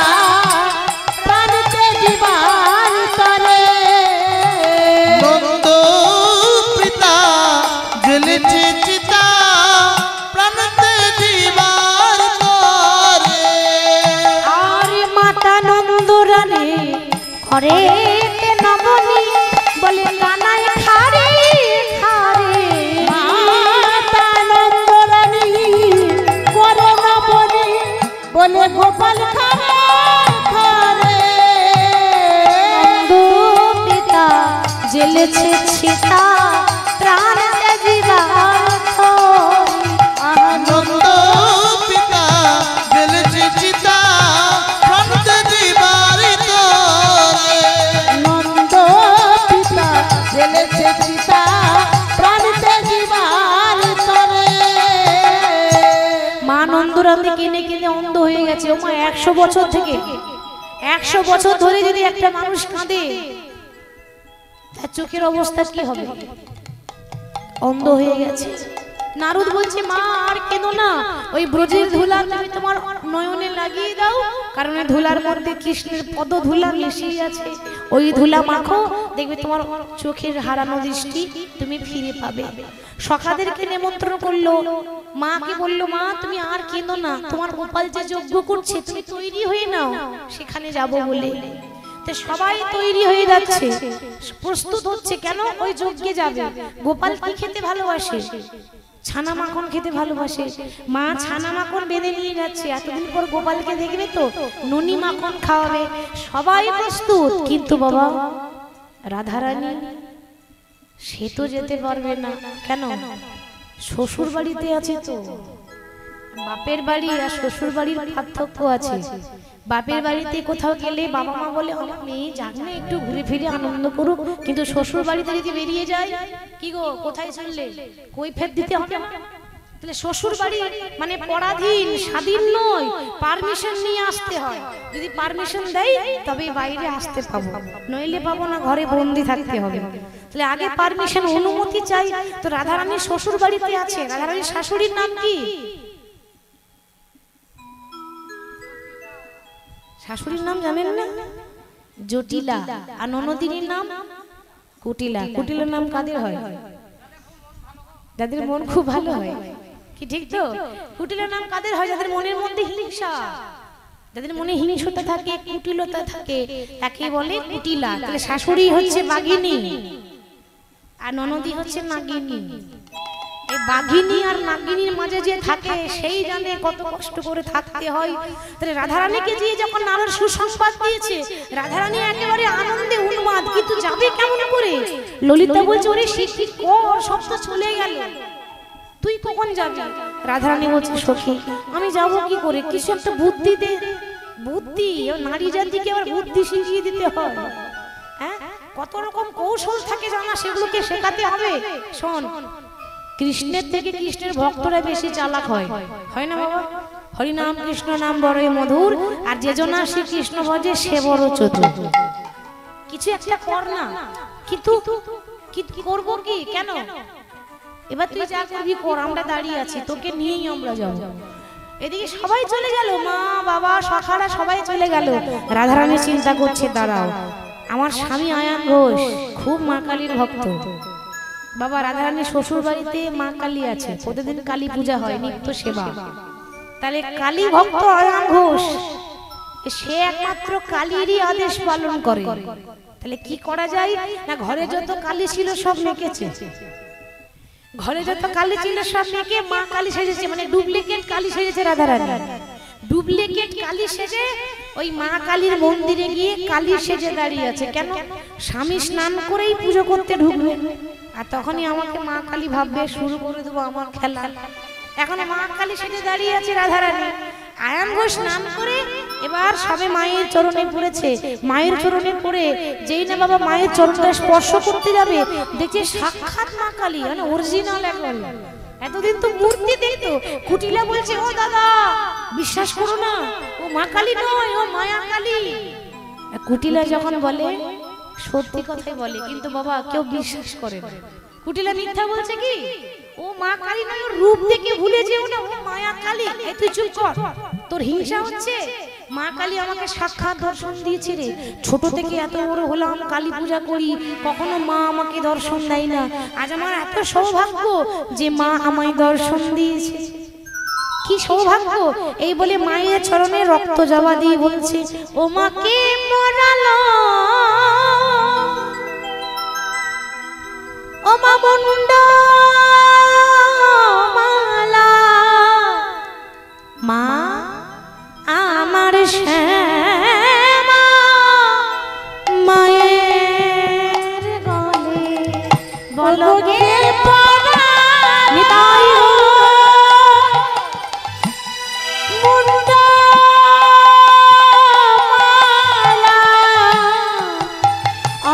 প্রাণ তেজিবার তরে। নন্দ পিতা জ্বলেছে চিতা, প্রাণ তেজিবার তরে। আর মাতা নন্দরানী করে নবনী বলে কানাই খারে খারে। মাতা নন্দরানী করে নবনী বলে গোপাল খারে খারে। নন্দ পিতা জেলেছে চিতা, প্রাণ তেজিবার তরি। নন্দ পিতা জ্বলেছে চিতা, প্রাণ তেজিবার তরে। নন্দ পিতা জেলেছে চিতা, প্রাণ তেজিবার কাঁদে কেঁদে কেঁদে অন্ধ হয়ে গেছে। ও মা 100 বছর থেকে 100 বছর ধরে যদি একটা মানুষ কাঁদে তার চোখের অবস্থা কি হবে? অন্ধ হয়ে গেছে। নারদ বলছে মা আর কেঁদো না, ওই ব্রজের ধুলা তুমি তোমার নয়নে লাগিয়ে দাও, কারণ এই ধুলার মধ্যে কৃষ্ণের পদ ধুলা মিশিয়ে আছে। ওই ধুলা মাখো, দেখবে তোমার চোখের হারানো দৃষ্টি তুমি ফিরে পাবে। সখাদেরকে নিমন্ত্রণ করলো, মাকে বললো মা তুমি আর কেঁদো না, তোমার গোপাল যে যজ্ঞ করছে তুমি তৈরি হয়ে নাও, সেখানে যাব বলে। সবাই তৈরি হয়ে যাচ্ছে, প্রস্তুত হচ্ছে, কেন ওই যজ্ঞে যাবে। গোপাল কি খেতে ভালোবাসে? ছানা মাখন খেতে ভালোবাসে। মা ছানা মাখন বেঁধে নিয়ে যাচ্ছে, এতদিন পর গোপালকে দেখবে তো ননি মাখন খাওয়াবে। সবাই প্রস্তুত, কিন্তু বাবা রাধারানী সে তো যেতে পারবে না। কেন? শ্বশুর বাড়িতে আছে তো। বাপের বাড়ি আর শ্বশুর বাড়ির পার্থক্য আছে। বাপের বাড়িতে কোথাও গেলে বাবা মা বলে আমার মেয়ে যাক না, একটু ঘুরে ফিরে আনন্দ করুক, কিন্তু শ্বশুর বাড়িতে যদি বেরিয়ে যায়, কি গো কোথায় চললে, কৈফিয়ত দিতে হবে না। তাহলে শ্বশুর বাড়ি মানে পরাধীন, স্বাধীন নয়, পারমিশন নিয়ে আসতে হয়। যদি পারমিশন দেয় তবে বাইরে আসতে পাবো, নইলে পাবো না, ঘরে বন্দি থাকতে হবে। তাহলে আগে পারমিশন, অনুমতি চাই। তো রাধারানীর শ্বশুর বাড়িতে আছে। রাধারানীর শাশুড়ির নাম কি? শাশুড়ির নাম জানেন না? জটিলা। আর ননদিনীর নাম কুটিলা। কুটিলার নাম কাদের হয়? যাদের মন খুব ভালো হয়, কি ঠিক তো? কুটিলার নাম কাদের হয়? যাদের মনের মধ্যে হিংসা, যাদের মনে হিংসতা থাকে, কুটিলতা থাকে, তাকে বলে কুটিলা। তাহলে শাশুড়ি হচ্ছে বাঘিনী আর ননদি হচ্ছে নাগিনী। এই বাঘিনী আর নাগিনীর মাঝে যে থাকে সেই জানে কত কষ্ট করে থাকতে হয়। তাহলে রাধারানীকে দিয়ে যখন নারদ সুসংবাদ দিয়েছে, রাধারানী একেবারে আনন্দে উন্মাদ, কিন্তু যাবে কেমন করে? ললিতা বলছে ওরে শিখি কর, সব তো চলে গেল, তুই কখন যাবি? রাধারানী বলছে সখী আমি যাব কি করে, কিছু একটা বুদ্ধি দে। বুদ্ধি? নারী জাতিকে আবার বুদ্ধি শিখিয়ে দিতে হয়? হ্যাঁ, কত রকম কৌশল থাকে জানা, সেগুলোকে শেখাতে হবে। শোন, কৃষ্ণের থেকে কৃষ্ণের ভক্তরা বেশি চালাক হয়, হয় না বাবা? হরিনাম কৃষ্ণ নাম বড়ই মধুর, আর যে জনা শ্রী কৃষ্ণ ভজে সে বড় চতুর। কিছু একটা কর না, কিন্তু কি করবো কি? কেন? এবার তুই যা করবি কর, আমরা দাঁড়িয়ে আছি, তোকে নিয়েই আমরা যাব। এদিকে সবাই চলে গেল, মা বাবা সখারা সবাই চলে গেল। রাধারানী চিন্তা করছে দাঁড়াও, আমার স্বামী আয়ান ঘোষ খুব মা কালীর ভক্ত। বাবা রাধারানীর শ্বশুর বাড়িতে মা কালী আছে, প্রতিদিন কালী পূজা হয়, নিত্য সেবা। তাহলে কালী ভক্ত আয়ান ঘোষ, সে একমাত্র কালীরই আদেশ পালন করে। তাহলে কি করা যায় না, ঘরে যত কালী ছিল সব মেকেছে, ঘরে যত কালী ছিল সব মেকে মা কালী সেজেছে, মানে ডুপ্লিকেট কালী সেজেছে রাধারানী। ডুপ্লিকেট কালী সেজে ওই মা কালীর মন্দিরে গিয়ে কালী সেজে দাঁড়িয়ে আছে। কেন? স্বামী স্নান করেই পুজো করতে ঢুকবে, আর তখনই আমাকে মা কালী ভাববে, শুরু করে দেবো আমার খেলা। এখন মা কালী সেজে দাঁড়িয়ে আছে রাধারানী। আয়ান ঘোষ স্নান করে এবার সবে মায়ের চরণে পড়েছে। মায়ের চরণে পড়ে যেই না বাবা মায়ের চরণটা স্পর্শ করতে যাবে, দেখছে সাক্ষাৎ মা কালী, মানে অরিজিনাল একবার। এতদিন তো মূর্তি দেখতো। কুটিলা বলছে ও দাদা বিশ্বাস করো না, ও মা কালী নয়, ও মায়া কালী। কুটিলা যখন বলে সত্যি কথাই বলে, কিন্তু বাবা কেউ বিশ্বাস করে না। কুটিলা মিথ্যা বলছে কি? ও মা কালী নয়, ওর রূপ দেখে ভুলে যেও না, ও মায়া কালী। এই তুই চুপ কর, তোর হিংসা হচ্ছে। মা কালী আমাকে সাক্ষাৎ দর্শন দিয়েছে রে, ছোট থেকে এত বড় হলাম, কালী পূজা করি, কখনো মা আমাকে দর্শন দেয় না। আজ আমার এত সৌভাগ্য যে মা আমায় দর্শন দিয়েছে, কি সৌভাগ্য। এই বলে মায়ের চরণে রক্ত জবা দিয়ে বলছে ও মাকে মরালো, ও মা মুন্ডা মালা, মা আমার শ্যামা মায়ের গলে বলো গে পরা নিতাই মুন্ডা মালা,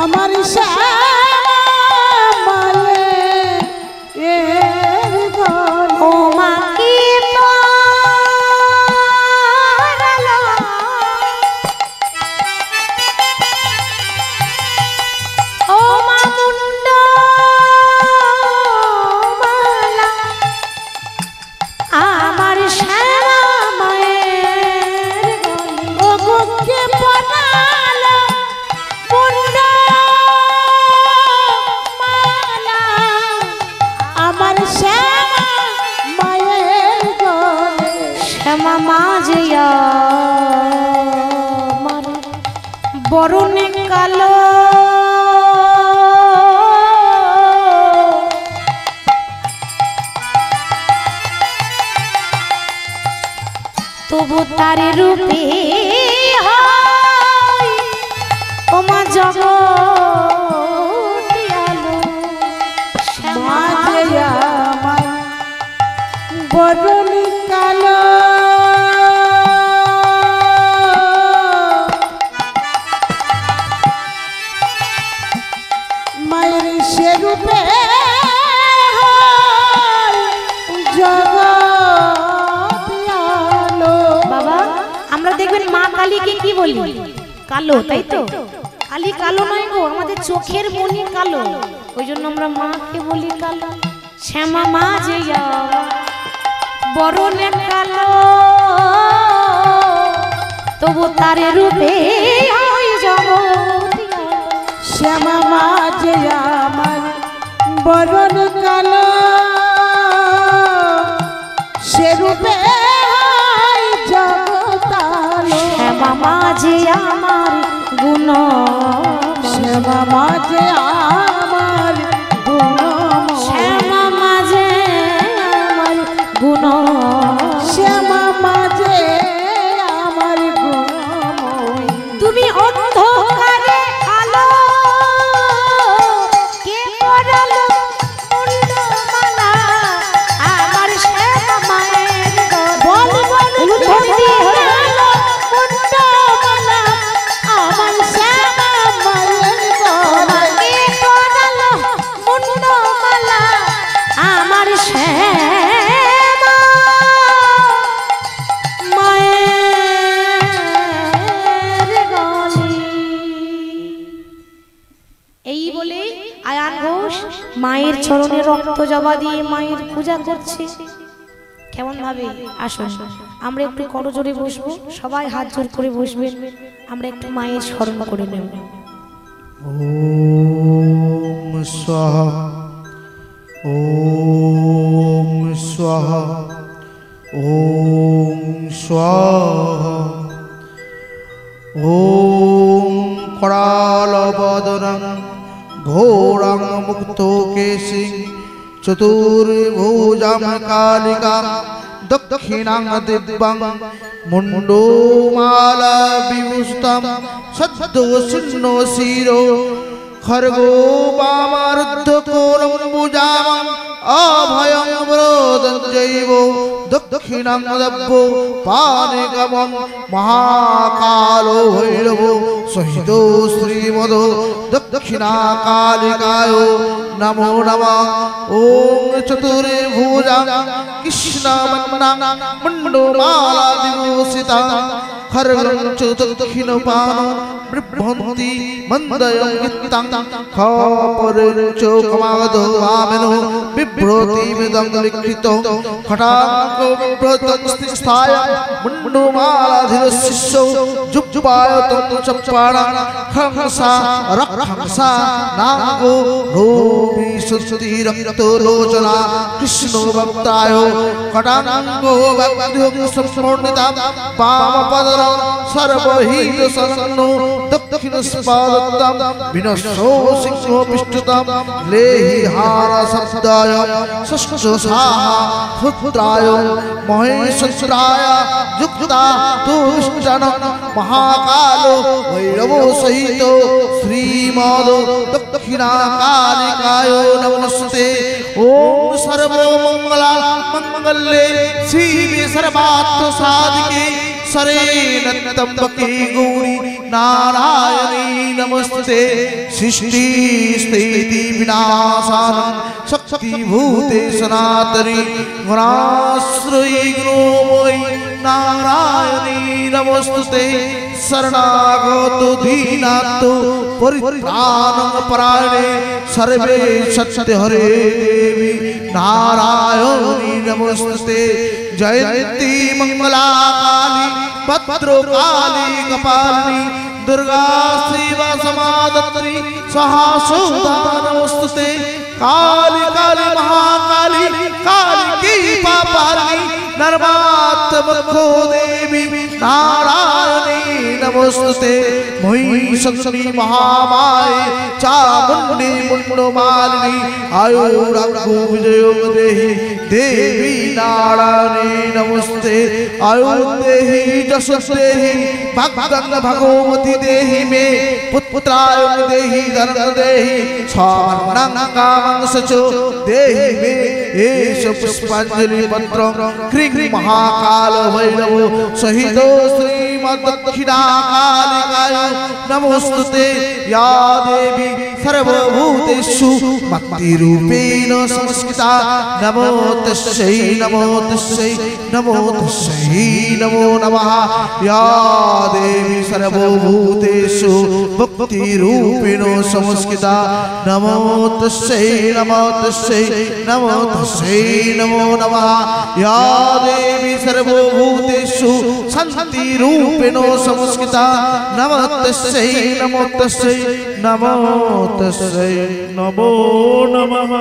আমার ও মা কি আমার বরণে কালো তবু তার রূপে হয় ও মা জগৎ আলো মাঝে আমার বরণ কালো মায়ের সে রূপে বাবা আমরা দেখবেন মা কালীকে কি বলি কালো তাই তো কালী কালো নয় গো আমাদের চোখের মনি কালো ওই জন্য আমরা মাকে বলি কালো শ্যামা মা যে বরণে কালো তবু তার রূপে ওই জগৎ শ্যামা মাঝে আমার বরণ কালো সে রূপে জগতালো শ্যামা মা যে আমার গুণ শ্যামা মাঝে আমার গুণ শ্যামা মা যে আমার গুণ শ্যামা মাঝে আমার গুণ তুমি অন্ধকারে আলো কে পরালো মুন্ডমালা আমার শ্যামা মায়ের বল বল ধরতি হলো মুন্ডমালা আমার শ্যামা মায়ের গলা কে পরালো মুন্ডমালা আমার শ্যামা মায়ের গলে এই বলে আয়ান ঘোষ মায়ের চরণে রক্ত জবা দিয়ে মায়ের পূজা করছে কেমন ভাবে আসুন আমরা একটু করজোড়ে বসবো সবাই হাত জোর করে বসবেন আমরা একটু মায়ের স্মরণ করে নেব ওম স্বাহা ওম স্বাহা ওম স্বাহা ওম करालबदनं घोरं मुक्तोकेशिं चतुर्भुजां कालिकां दक्षिणां दिव्यां मुण्डोमाला विभूषितं सद्दोषिन्नो शिरो खर्गो वामारुद्धकोरं भुजामं अभयं वरोदं जैव दक्षिणां दब्बो पानिकमं महाकालो भैरवो सहितो श्रीमदो दक्षिणाकालिकाय नमो नमः ॐ चतुर्भुजां कृष्णवन्नां मुण्डमाला विभूषितां खर्गं च दक्षिणपानं बिभ्रन्ति मन्दयं वित्तं खापरं च कमादो वामनो बिभ्रतिमिदं लिखितं खटाको बिभ्रतं स्थिताय मुण्डमालाधिरशिष्यौ जुब्जुपायतं चप्पाणं खंसा रक्षंसा नागो रोमि सुस्ति रक्तलोचना कृष्णो भक्ताय खटाङ्गो भक्तिं सम्पूर्णितां वामपदं सर्वहित सन्नो दक्षिणस्पादत्तं विनशो सिंहो पिष्टुतं लेहि हारशब्दाय षष्ठसाहा पुत्राय महेशस्राय युक्ता तुष्टनं महाकालो भैरवो सहितो श्रीमदो दक्षिणाकालिकाय नमस्ते ॐ सर्वमङ्गला मङ्गले शिवे सर्वार्थ साधिके शरण्यत्र्यम्बके गौरी नारायणी नमस्ते सृष्टि स्थिति विनाशानं शक्तिभूते सनातनी गुणाश्रयी गुणोमयी नारायणी नमस्ते शरणागतो दीनातो परित्राणं परायणे सर्वे सत्य हरे देवी नारायणी नमस्ते जयंती मंगला काली भद्रकाली कपालिनी दुर्गा शिवा समादत्री स्वाहा सुधा नमस्ते काली काली महाकाली काली की पापालिनी नर्मात्मको देवी नारायणी नमोस्तुते महिषी महामाये चामुण्डी मुण्डमालिनी आयुराग्गो विजयो देहि देवी नारायणी नमस्ते आयुर् देहि यशस् देहि भक्तं भगवती देहि मे पुत्राय देहि धनं देहि स्वार्णं कामं सचो देहि मे एष पुष्पाञ्जलि पत्रं क्रीं महाकाल भैरव सहित श्रीमद्दक्षिणाकालिकाय नमोस्तुते या देवी सर्वभूतेषु मत्तिरूपेण संस्कृता नमो तस्यै नमो तस्यै नमो तस्यै नमो नमः या देवी सर्वभूतेषु भक्तिरूपेण संस्कृता नमो तस्यै नमो तस्यै नमो तस्यै नमो नमः या देवी सर्वभूतेषु शान्तिरूपेण संस्कृता नमो तस्यै नमो तस्यै नमो तस्यै नमो नमः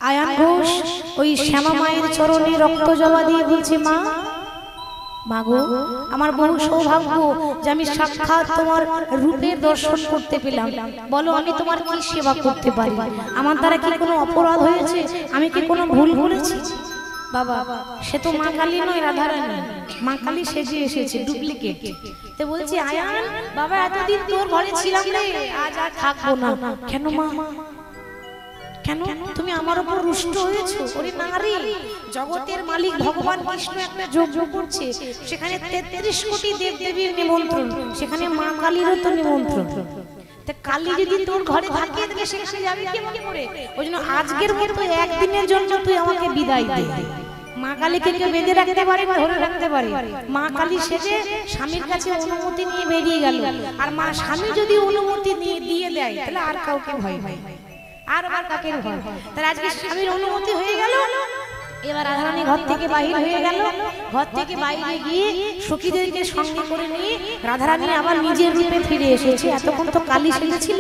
আয়ান ঘোষ ওই শ্যামা মায়ের চরণে রক্ত জবা দিয়ে বলছে, মা মাগো আমার বহু সৌভাগ্য যে আমি সাক্ষাৎ তোমার রূপের দর্শন করতে পেলাম। বলো আমি তোমার কি সেবা করতে পারি? আমার দ্বারা কি কোনো অপরাধ হয়েছে? আমি কি কোনো ভুল করেছি? বাবা সে তো মা কালী নয়, রাধারানী। মা কালী সেজে এসেছে, ডুপ্লিকেট। তো বলছি আয়ান বাবা এতদিন তোর ঘরে ছিলাম রে, আজ আর থাকবো না। কেন মা? কেন তুমি আমার উপর রুষ্ট হয়েছো? ওরে নারী, জগতের মালিক ভগবান কৃষ্ণ একটা যজ্ঞ করছে, সেখানে 33 কোটি দেবদেবীর নিমন্ত্রণ, সেখানে মা কালীরও তো নিমন্ত্রণ। তা কালী যদি তোর ঘরে থাকে তাহলে সেখানে যাবি কেমন করে? ওই জন্য আজকের মতো একদিনের জন্য তুই আমাকে বিদায় দে। মা কালীকে কেউ বেঁধে রাখতে পারে না, ধরে রাখতে পারে? মা কালী সেজে স্বামীর কাছে অনুমতি নিয়ে বেরিয়ে গেল। আর মা স্বামী যদি অনুমতি দিয়ে দেয় তাহলে আর কাউকে ভয় হয়, আর কাকে ভয়? তাহলে আজকে স্বামীর অনুমতি হয়ে গেল। এবার রাধারানী ঘর থেকে বাহির হয়ে গেল। ঘর থেকে বাইরে গিয়ে সখীদেরকে সঙ্গে করে নিয়ে রাধারানী আবার নিজের রূপে ফিরে এসেছে। এতক্ষণ তো কালী সেজেছিল,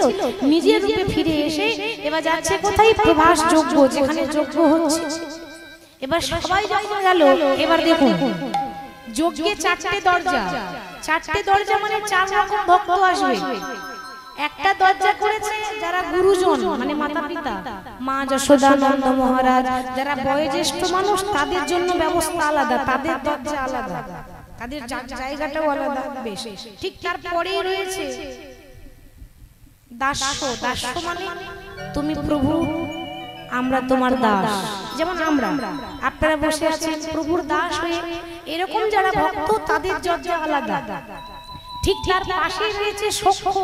নিজের রূপে ফিরে এসে এবার যাচ্ছে কোথায়? প্রভাস যজ্ঞ, যেখানে যজ্ঞ হচ্ছে। এবার সবাই যখন গেল, এবার দেখুন যজ্ঞে 4টে দরজা। 4টে দরজা মানে 4 রকম ভক্ত আসবে। একটা দরজা করেছে যারা গুরুজন মানে মাতা পিতা, মা যশোদা, নন্দ মহারাজ, যারা বয়োজ্যেষ্ঠ মানুষ তাদের জন্য ব্যবস্থা আলাদা, তাদের দরজা আলাদা, তাদের জায়গাটাও আলাদা। বেশ, ঠিক তারপরেই রয়েছে দাস্য। দাস্য মানে তুমি প্রভু, আমরা তোমার দাস। যেমন আমরা, আপনারা বসে আছেন প্রভুর দাস হয়ে, এরকম যারা ভক্ত তাদের দরজা আলাদা। ঠিক তার পাশে রয়েছে সখ্য।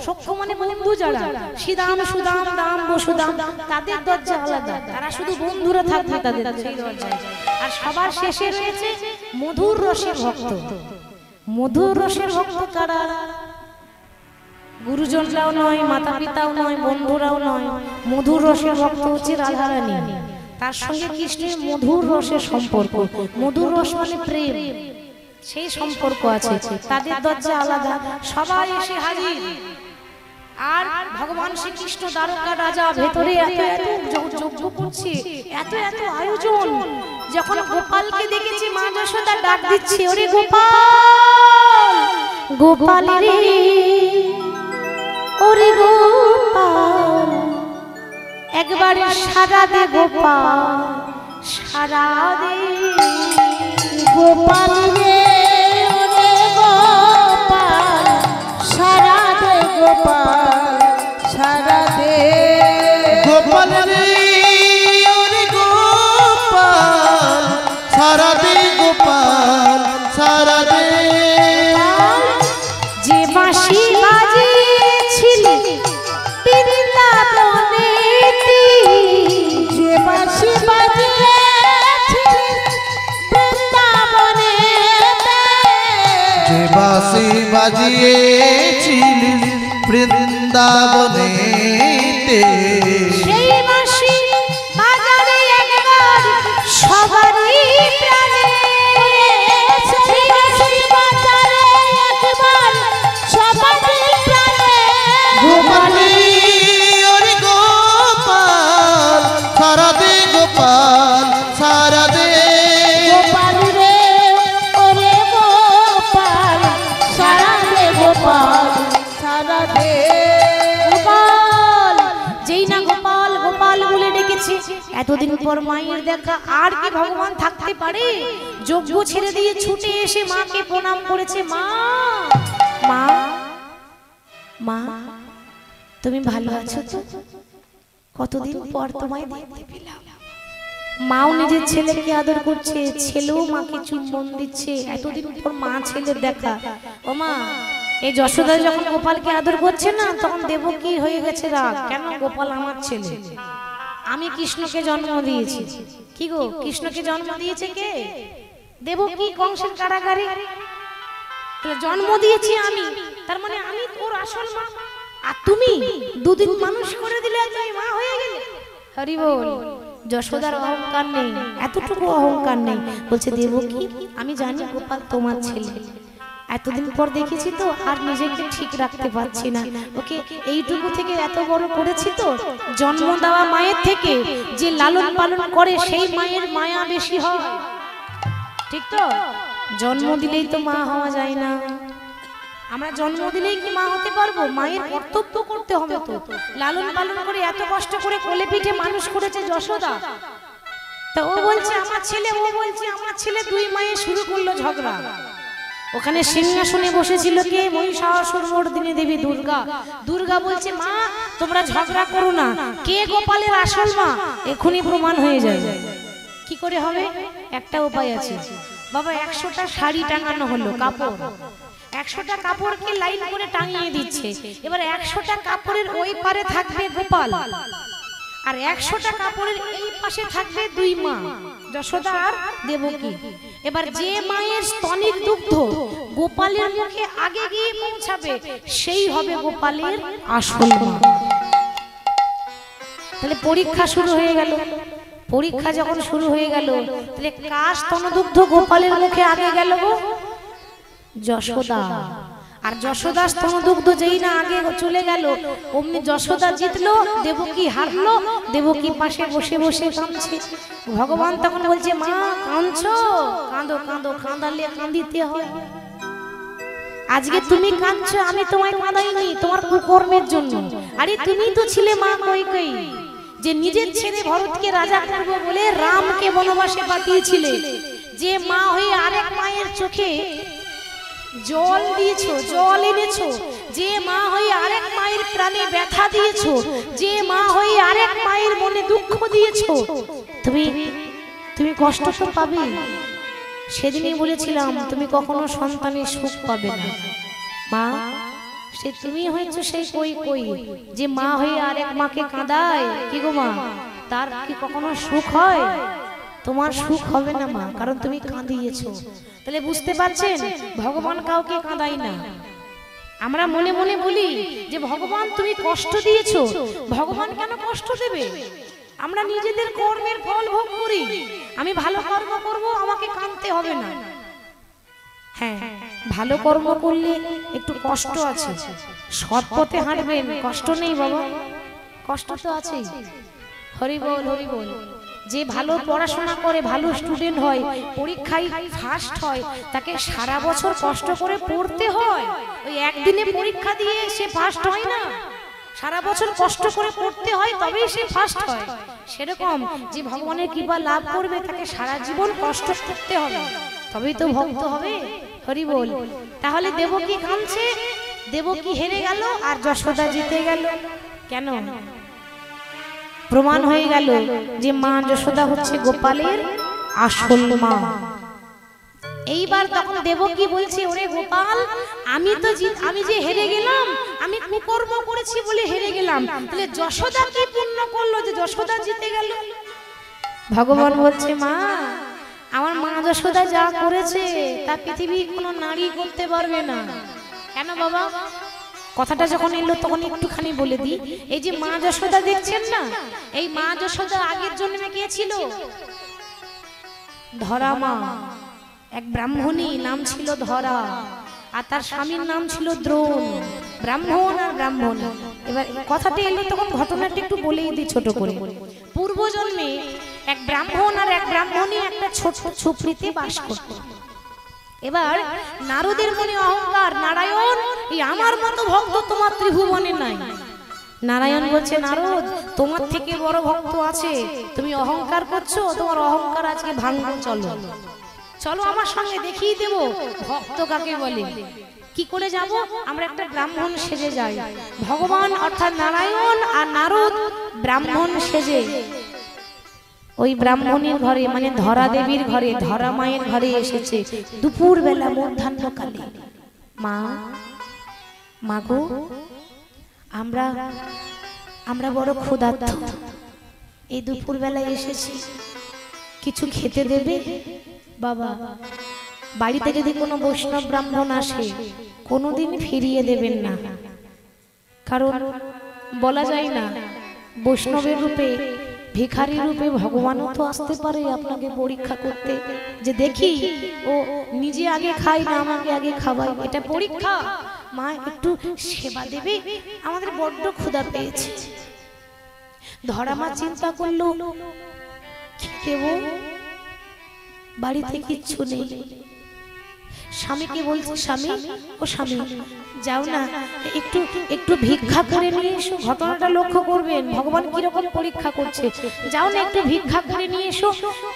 সখ্য মানে বন্ধু যারা, শ্রীদাম, সুদাম, দাম, বসুদাম, তাদের দরজা আলাদা। তারা শুধু বন্ধুরা থাকবে তাদের সেই দরজায়। আর সবার শেষে রয়েছে মধুর রসের ভক্ত। মধুর রসের ভক্ত কারা? গুরুজনরাও নয়, মাতা পিতাও নয়, বন্ধুরাও নয়। মধুর রসের ভক্ত হচ্ছে রাধারানী। তার সঙ্গে কৃষ্ণের মধুর রসের সম্পর্ক। মধুর রস মানে প্রেম, সেই সম্পর্ক আছে। তাদের দরজা আলাদা। সবাই এসে হাজির। আর ভগবান শ্রীকৃষ্ণ দ্বারকা রাজা ভেতরে এত এত যজ্ঞ করছে, এত এত আয়োজন। যখন গোপালকে দেখেছি মা যশোদা ডাক দিচ্ছে, ওরে গোপাল, গোপাল রে, ওরে গোপাল, একবার সারা দে গোপাল, সারা দে গোপাল রে, ওরে গোপাল, সারা দে গোপাল, সারা দে গোপাল রে, ওরে গোপাল, সারা দে যে বাঁশি বাজিয়েছিলি বৃন্দাবনেতে, যে বাঁশি বাজিয়েছিলি বৃন্দাবনেতে, যে বাঁশি বাজিয়েছিলি বৃন্দাবনেতে, সেই বাঁশি বাজারে একবার সবারই প্রাণে, সেই বাঁশি বাজারে একবার সবারই প্রাণে। গোপালী ওরে গোপাল সারা দে গোপাল সারা দে গোপাল রে ওরে গোপাল সারা দে গোপাল সারা দে। গোপাল, যেই না গোপাল গোপাল বলে ডেকেছে, এতদিন পর মায়ের দেখা, আর কি ভগবান থাকতে পারে? যজ্ঞ ছেড়ে দিয়ে ছুটে এসে মাকে প্রণাম করেছে। মা মা মা, তুমি ভালো আছো তো? কতদিন পর তোমায় দেখতে পেলাম। মাও নিজের ছেলেকে আদর করছে, ছেলেও মাকে চুম্বন দিচ্ছে। এতদিন পর মা ছেলের দেখা। ও মা, এই যশোদা যখন গোপালকে আদর করছে না, তখন দেবকী হয়ে গেছে রাগ। কেন? গোপাল আমার ছেলে, আমি কৃষ্ণকে জন্ম দিয়েছি। কি গো, কৃষ্ণকে জন্ম দিয়েছে কে? দেবকী কংসের কারাগারে জন্ম দিয়েছি আমি, তার মানে আমি তোর আসল মা। আর তুমি দুদিন মানুষ করে দিলে তুমি মা হয়ে গেলে। হরি বল। যশোদার অহংকার নেই, এতটুকু অহংকার নেই। বলছে দেবকী, আমি জানি গোপাল তোমার ছেলে, এতদিন পর দেখেছি তো আর নিজেকে ঠিক রাখতে পারছি না। ওকে এইটুকু থেকে এত বড় করেছি তো, জন্ম দেওয়া মায়ের থেকে যে লালন পালন করে সেই মায়ের মায়া বেশি হয়। ঠিক তো? জন্ম দিলেই তো মা হওয়া যায় না। আমরা জন্ম দিলেই কি মা হতে পারবো? মায়ের কর্তব্য করতে হবে তো। লালন পালন করে এত কষ্ট করে কোলে পিঠে মানুষ করেছে যশোদা। তা ও বলছে আমার ছেলে, ও বলছে আমার ছেলে, দুই মায়ে শুরু করলো ঝগড়া। ওখানে সিংহাসনে বসেছিল কে? মহিষাসুর মর্দিনী দেবী দুর্গা। দুর্গা বলছে মা তোমরা ঝগড়া করো না, কে গোপালের আসল মা এখনই প্রমাণ হয়ে যায়। কি করে হবে? একটা উপায় আছে বাবা। 100টা শাড়ি টাঙানো হলো, কাপড়, 100টা কাপড়কে লাইন করে টাঙিয়ে দিচ্ছে। এবার 100টা কাপড়ের ওই পারে থাকবে গোপাল, আর 100টা কাপড়ের এই পাশে থাকবে দুই মা, যশোদা আর দেবকী। এবার যে মায়ের স্তনিক দুগ্ধ গোপালের মুখে আগে গিয়ে পৌঁছাবে, সেই হবে গোপালের আসল মা। তাহলে পরীক্ষা শুরু হয়ে গেল। পরীক্ষা যখন শুরু হয়ে গেল, তাহলে কার স্তনদুগ্ধ গোপালের মুখে আগে গেল গো? যশোদা। আর যশোদা স্তনদুগ্ধ যেই না আগে চলে গেল, অমনি যশোদা জিতলো, দেবকী হারলো। দেবকী পাশে বসে বসে কাঁদছে। ভগবান তখন বলছে মা কাঁদছো? কাঁদো কাঁদো, কাঁদালে কাঁদিতে হয়। আজকে তুমি কাঁদছো, আমি তোমায় কাঁদাইনি তোমার কুকর্মের জন্য। আরে তুমি তো ছিলে মা কৈকেয়ী, যে নিজের ছেলে ভরতকে রাজা করবে বলে রামকে বনবাসে পাঠিয়েছিলে। যে মা হয়ে আরেক মায়ের চোখে জল দিয়েছো, জল এনেছো। যে মা হয়ে আরেক মায়ের প্রাণে ব্যথা দিয়েছো। যে মা হয়ে আরেক মায়ের মনে দুঃখ দিয়েছো। তুমি কষ্ট তো পাবে। সেদিনই বলেছিলাম তুমি কখনো সন্তানের সুখ পাবে না মা। সে তুমি হয়েছো সেই কই যে মা হয়ে আরেক মাকে কাঁদায়। কি গো মা, তার কি কখনো সুখ হয়? তোমার সুখ হবে না মা, কারণ তুমি কাঁদিয়েছো। তাহলে বুঝতে পারছেন, ভগবান কাউকে কাঁদায় না। আমরা মনে মনে বলি যে ভগবান তুমি কষ্ট দিয়েছো, ভগবান কেন কষ্ট দেবে? আমরা নিজেদের কর্মের ফল ভোগ করি। আমি ভালো কর্ম করব, আমাকে কাঁদতে হবে না। হ্যাঁ, ভালো কর্ম করলে একটু কষ্ট আছে। সৎ পথে হাঁটবেন, কষ্ট নেই বাবা, কষ্ট তো আছেই। হরি বল হরি বল। যে ভালো পড়াশোনা করে, ভালো স্টুডেন্ট হয়, পরীক্ষায় ফার্স্ট হয়, তাকে সারা বছর কষ্ট করে পড়তে হয়। ওই একদিনে পরীক্ষা দিয়ে সে ফার্স্ট হয় না, সারা বছর কষ্ট করে পড়তে হয়, তবেই সে ফার্স্ট হয়। সেরকম যে ভগবানের কৃপা লাভ করবে, তাকে সারা জীবন কষ্ট করতে হবে, তবেই তো ভক্ত হবে। হরি বল। তাহলে দেবকী কাঁদছে, দেবকী হেরে গেল আর যশোদা জিতে গেল। কেন? প্রমাণ হয়ে গেল যে মা যশোদা হচ্ছে গোপালের আসল মা। এইবার তখন দেবকী বলছে, ওরে গোপাল, আমি যে হেরে গেলাম, আমি কুকর্ম করেছি বলে হেরে গেলাম, তাহলে যশোদা কি পুণ্য করলো যে যশোদা জিতে গেল? ভগবান বলছে, মা, আমার মা যশোদা যা করেছে তা পৃথিবীর কোনো নারী করতে পারবে না। কেন বাবা? কথাটা যখন এলো তখন একটুখানি বলে দিই। এই যে মা যশোদা দেখছেন না, এই মা যশোদা আগের জন্মে কে ছিল? ধরা মা। এক ব্রাহ্মণী, নাম ছিল ধরা, আর তার স্বামীর নাম ছিল দ্রোণ। ব্রাহ্মণ আর ব্রাহ্মণী। এবার কথাটা এলো তখন ঘটনাটা একটু বলেই দিই ছোট করে। পূর্ব জন্মে এক ব্রাহ্মণ আর এক ব্রাহ্মণী একটা ছোট ঝুপড়িতে বাস করত। এবার নারদের মনে অহংকার, নারায়ণ, এই আমার মতো ভক্ত তোমার ত্রিভুবনে নাই। নারায়ণ বলছে, নারদ, তোমার থেকে বড় ভক্ত আছে, তুমি অহংকার করছো, তোমার অহংকার আজকে ভাঙবো, চলো চলো আমার সঙ্গে, দেখিয়ে দেব ভক্ত কাকে বলে। কি করে যাব? আমরা একটা ব্রাহ্মণ সেজে যাই। ভগবান অর্থাৎ নারায়ণ আর নারদ ব্রাহ্মণ সেজে ওই ব্রাহ্মণের ঘরে, মানে ধরা দেবীর ঘরে, ধরা মায়ের ঘরে এসেছে দুপুর বেলা মধ্যাহ্নকালে। মা, মাগো, আমরা বড় ক্ষুধার্ত, এই দুপুর বেলায় এসেছি, কিছু খেতে দেবে? বাবা, বাড়িতে যদি কোনো বৈষ্ণব ব্রাহ্মণ আসে কোনোদিন ফিরিয়ে দেবেন না, কারণ বলা যায় না বৈষ্ণবের রূপে, ভিখারি রূপে ভগবানও তো আসতে পারে আপনাকে পরীক্ষা করতে, যে দেখি ও নিজে আগে খাই না আমাকে আগে খাওয়াই, এটা পরীক্ষা। মা, একটু সেবা দেবে, আমাদের বড্ড ক্ষুধা পেয়েছে। ধরা মা চিন্তা করলো, কি দেবো? বাড়িতে কিচ্ছু নেই। স্বামীকে বলছে, স্বামী, ও স্বামী, যাও না, একটু ভিক্ষা করে নিয়ে এসো। ঘটনাটা লক্ষ্য করবেন, ভগবান কিরকম পরীক্ষা করছে। যাও না, একটু ভিক্ষা করে নিয়ে এসো।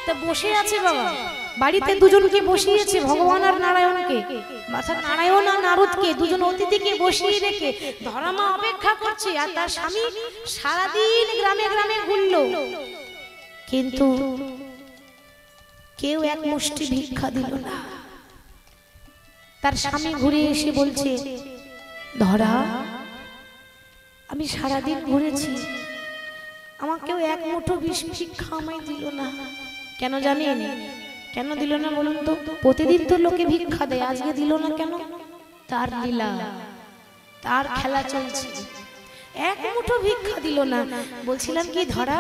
তা বসে আছে বাবা, বাড়িতে দুজনকে বসিয়েছে, ভগবান আর নারায়ণকে, অর্থাৎ নারায়ণ আর নারদকে, দুজন অতিথিকে বসিয়ে রেখে ধরা মা অপেক্ষা করছে। আর তার স্বামী সারাদিন গ্রামে গ্রামে ঘুরলো, কিন্তু কেউ এক মুষ্টি ভিক্ষা দিল না। তার স্বামী ঘুরে এসে বলছে, ধরা, আমি সারাদিন ঘুরেছি, আমাকেও এক মুঠো ভিক্ষা আমায় দিল না। কেন জানেন? কেন দিল না বলুন তো? প্রতিদিন তো লোকে ভিক্ষা দেয়, আজকে দিল না কেন? তার লীলা, তার খেলা চলছে, এক মুঠো ভিক্ষা দিল না। বলছিলাম কি, ধরা,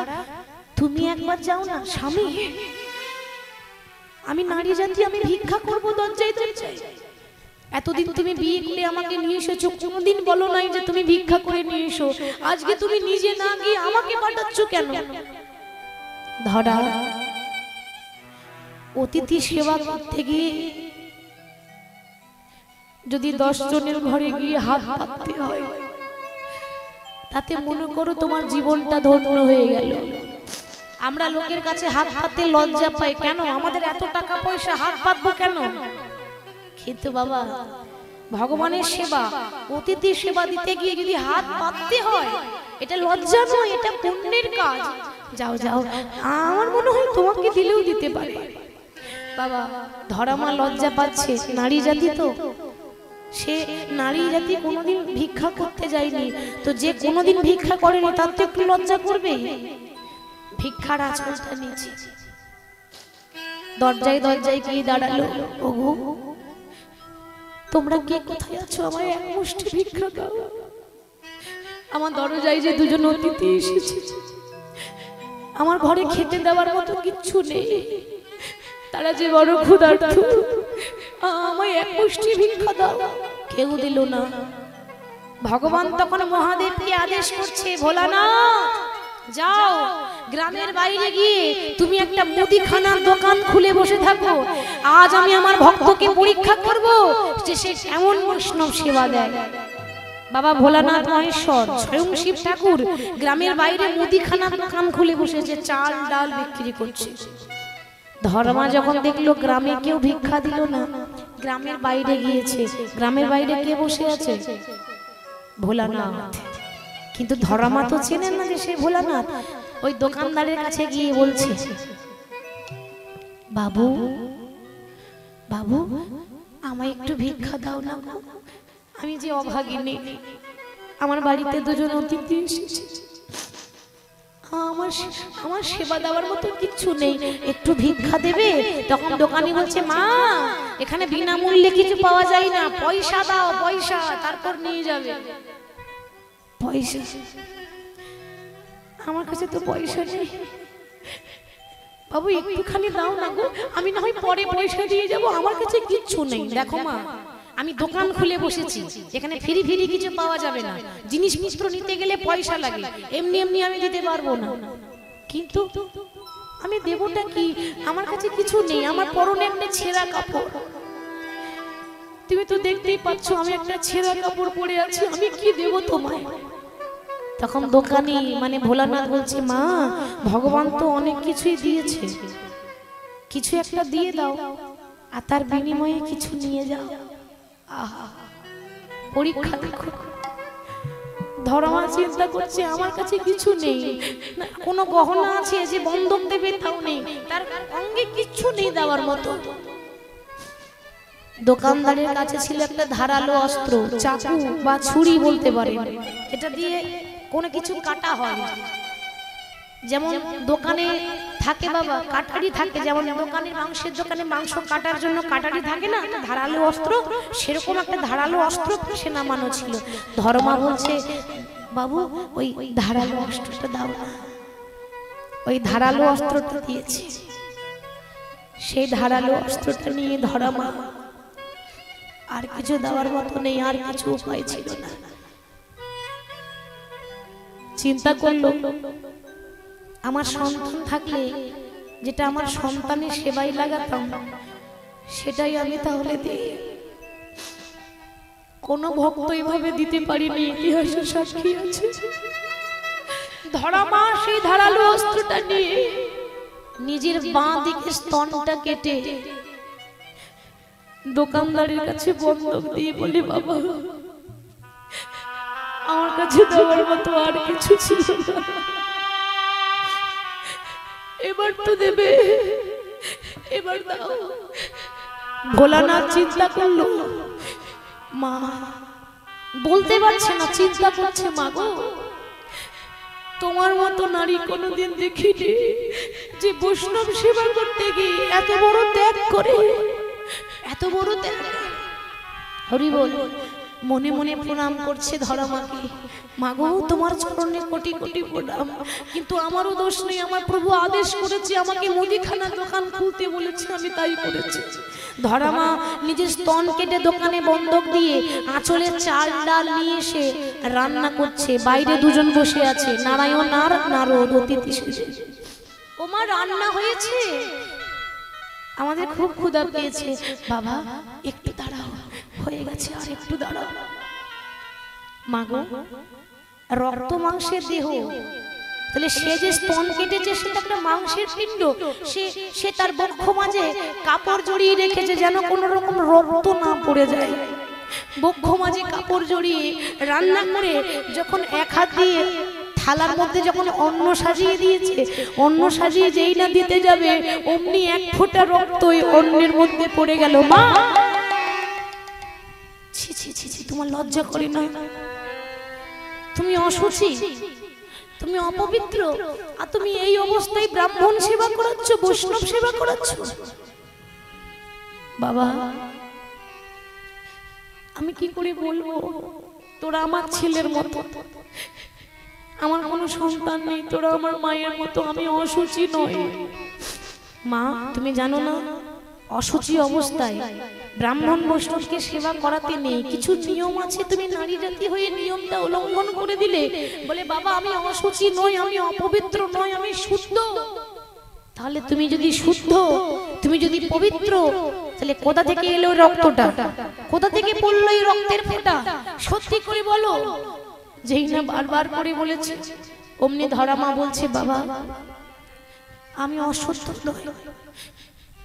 তুমি একবার যাও না। স্বামী, আমি নারী জাতি, আমি ভিক্ষা করবো দরজায় দরজায়। এতদিন তুমি বিয়ে করে আমাকে নিয়ে এসেছো, কোনোদিন বলো নাই যে তুমি ভিক্ষা করে নিয়ে এসো, আজকে তুমি নিজে না গিয়ে আমাকে পাঠাচ্ছ কেন? ধরা, অতিথি সেবা করতে গিয়ে যদি 10 জনের ঘরে গিয়ে হাত পাততে হয়, তাতে মনে করো তোমার জীবনটা ধন্য হয়ে গেল। আমরা লোকের কাছে হাত পাততে লজ্জা পাই, কেন? আমাদের এত টাকা পয়সা, হাত পাতবো কেন? কিন্তু বাবা, ভগবানের সেবা, অতিথি সেবা দিতে গিয়ে যদি হাত পাততে হয়, এটা লজ্জা নয়, এটা পুণ্যের কাজ। যাও যাও, আমার মনে হয় তোমাকে দিলেও দিতে পারে। বাবা, ধরা মা লজ্জা পাচ্ছে, নারী জাতি তো, সে নারী জাতি কোনোদিন ভিক্ষা করতে যায়নি, তো যে কোনোদিন ভিক্ষা করেনি তার তো একটু লজ্জা করবে। ভিক্ষার আঁচলটা নিয়েছে, দরজায় দরজায় গিয়ে দাঁড়ালো, ওগো, তোমরা কে কোথায় আছো? আমার এক মুষ্টি ভিক্ষা দাও। আমার দরজায় যে দুজন অতিথি এসেছে, আমার ঘরে খেতে দেওয়ার মতো কিচ্ছু নেই, তারা যে বড় ক্ষুধার্ত, আমায় এক মুষ্টি ভিক্ষা দাও। কেউ দিল না। ভগবান তখন মহাদেবকে আদেশ করছে, ভোলানাথ, যাও গ্রামের বাইরে গিয়ে তুমি একটা মুদিখানার দোকান খুলে বসে থাকো, আজ আমি আমার ভক্তকে পরীক্ষা করব যে সে কেমন বৈষ্ণব সেবা দেয়। বাবা ভোলানাথ মহেশ্বর স্বয়ং শিব ঠাকুর গ্রামের বাইরে মুদিখানার দোকান খুলে বসেছে, চাল ডাল বিক্রি করছে। ধর্মা যখন দেখলো গ্রামে কেউ ভিক্ষা দিল না, গ্রামের বাইরে গিয়েছে। গ্রামের বাইরে কে বসে আছে? ভোলানাথ। কিন্তু ধর্মা তো চেনেন না যে সে ভোলানাথ। ওই দোকানদারের কাছে গিয়ে বলছে, বাবু বাবু আমায় একটু ভিক্ষা দাও না গো, আমি যে অভাগিনী, আমার বাড়িতে দুজন অতিথি এসেছে, আমার সেবা দেওয়ার মতো কিচ্ছু নেই, একটু ভিক্ষা দেবে? তখন দোকানি বলছে, মা এখানে বিনামূল্যে কিছু পাওয়া যায় না, পয়সা দাও, পয়সা, তারপর নিয়ে যাবে। পয়সা? আমার কাছে তো পয়সা নেই। বাবু একটুখানি দাও না গো, আমি না হয় পরে পয়সা দিয়ে যাব, আমার কাছে কিচ্ছু নেই। দেখো মা, আমি দোকান খুলে বসেছি, এখানে ফ্রি ফ্রি কিছু পাওয়া যাবে না, জিনিসপত্র নিতে গেলে পয়সা লাগে, এমনি এমনি আমি দিতে পারবো না। কিন্তু আমি দেবটা কি? আমার কাছে কিছু নেই, আমার পরনে একটা ছেঁড়া কাপড়, তুমি তো দেখতেই পাচ্ছ আমি একটা ছেঁড়া কাপড় পরে আছি, আমি কি দেব তোমায়? তখন দোকানি মানে ভোলানাথ বলছে, মা ভগবান তো অনেক কিছুই দিয়েছে, কিছু একটা দিয়ে দাও আর তার বিনিময়ে কিছু নিয়ে যাও। আহা, পরীক্ষা দেখো। ধর্মা চিন্তা করছে আমার কাছে কিছু নেই, কোনো গহনা আছে যে বন্ধক দেবে তাও নেই, তার অঙ্গে কিচ্ছু নেই দেওয়ার মতো। দোকানদারের কাছে ছিল একটা ধারালো অস্ত্র, চাকু বা ছুরি বলতে পারে, এটা দিয়ে কোনো কিছু কাটা হয়, যেমন দোকানে থাকে বাবা কাটারি থাকে, যেমন দোকানে মাংসের দোকানে মাংস কাটার জন্য কাটারি থাকে না, একটা ধারালো অস্ত্র, সেরকম একটা ধারালো অস্ত্র সে নামানো ছিল। ধর্মা বলছে, বাবু ওই ধারালো অস্ত্রটা দাও না। ওই ধারালো অস্ত্রটা দিয়েছে, সেই ধারালো অস্ত্রটা নিয়ে ধর্মা, আর কিছু দেওয়ার মতো নেই, আর কিছু উপায় ছিল না। চিন্তা করলো, আমার সন্তান থাকলে যেটা আমার সন্তানের সেবায় লাগাতাম সেটাই আমি তাহলে দিই। কোন ভক্ত এইভাবে দিতে পারিনি, ইতিহাসের সাক্ষী আছে। ধর্মা সেই ধারালো অস্ত্রটা নিয়ে নিজের বাঁ দিকে স্তনটা কেটে দোকানদারের কাছে বন্ধক দিয়ে বলে, বাবা আমার কাছে দেওয়ার মতো আর কিছু ছিল না, এবার তো দেবে, এবার দাও। ভোলানাথ চিন্তা করলো, মা বলতে পারছে না, চিন্তা করছে, মা গো তোমার মতো নারী কোনোদিন দেখিনি যে বৈষ্ণব সেবা করতে গিয়ে এত বড় ত্যাগ করে, এত বড় ত্যাগ। হরি বল। মনে মনে প্রণাম করছে ধর্মাকে, মাগো তোমার চরণে কোটি কোটি প্রণাম, কিন্তু আমারও দোষ নেই, আমার প্রভু আদেশ করেছে আমাকে মুদিখানা দোকান খুলতে বলেছে, আমি তাই করেছি। ধর্মা নিজের স্তন কেটে দোকানে বন্ধক দিয়ে আঁচলের চাল ডাল নিয়ে এসে রান্না করছে, বাইরে দুজন বসে আছে, নারায়ণ আর নারদ অতিথি সেজে। ওমা রান্না হয়েছে, আমাদের খুব ক্ষুধা পেয়েছে, বাবা একটু দাঁড়াও, হয়ে গেছে আর একটু দাঁড়াও। মাগো রক্ত মাংসের দেহ, তাহলে সে যে স্তন কেটেছে সেটা একটা মাংসের পিণ্ড, সে তার বক্ষ মাঝে কাপড় জড়িয়ে রেখেছে যেন কোনো রকম রক্ত না পড়ে যায়। বক্ষ মাঝে কাপড় জড়িয়ে রান্না করে যখন এক হাত দিয়ে থালার মধ্যে যখন অন্ন সাজিয়ে দিয়েছে, অন্ন সাজিয়ে যেই না দিতে যাবে অমনি এক ফোঁটা রক্ত ওই অন্নের মধ্যে পড়ে গেল। মা ছি ছি ছি ছি, তোমার লজ্জা করে না? তুমি অসুচি, তুমি অপবিত্র, আর তুমি এই অবস্থায় ব্রাহ্মণ সেবা করাচ্ছ, বৈষ্ণব সেবা করাচ্ছ। বাবা আমি কি করে বলবো, তোরা আমার ছেলের মতো, আমার কোনো সন্তান নেই, তোরা আমার মায়ের মতো, আমি অসুচি নই। মা তুমি জানো না, অসুচি অবস্থায় ব্রাহ্মণ বৈষ্ণবকে সেবা করাতে নেই, কিছু নিয়ম আছে, তুমি নারী জাতি হয়ে নিয়মটা উল্লঙ্ঘন করে দিলে। বলে বাবা আমি অসুচি নই, আমি অপবিত্র নই, আমি শুদ্ধ। তাহলে তুমি যদি শুদ্ধ, তুমি যদি পবিত্র, তাহলে কোথা থেকে এলো রক্তটা, কোথা থেকে পড়লো এই রক্তের ফোঁটা? সত্যি করে বলো। যেই না বারবার করে বলেছে অমনি ধর্মা বলছে, বাবা আমি অসুস্থ নই,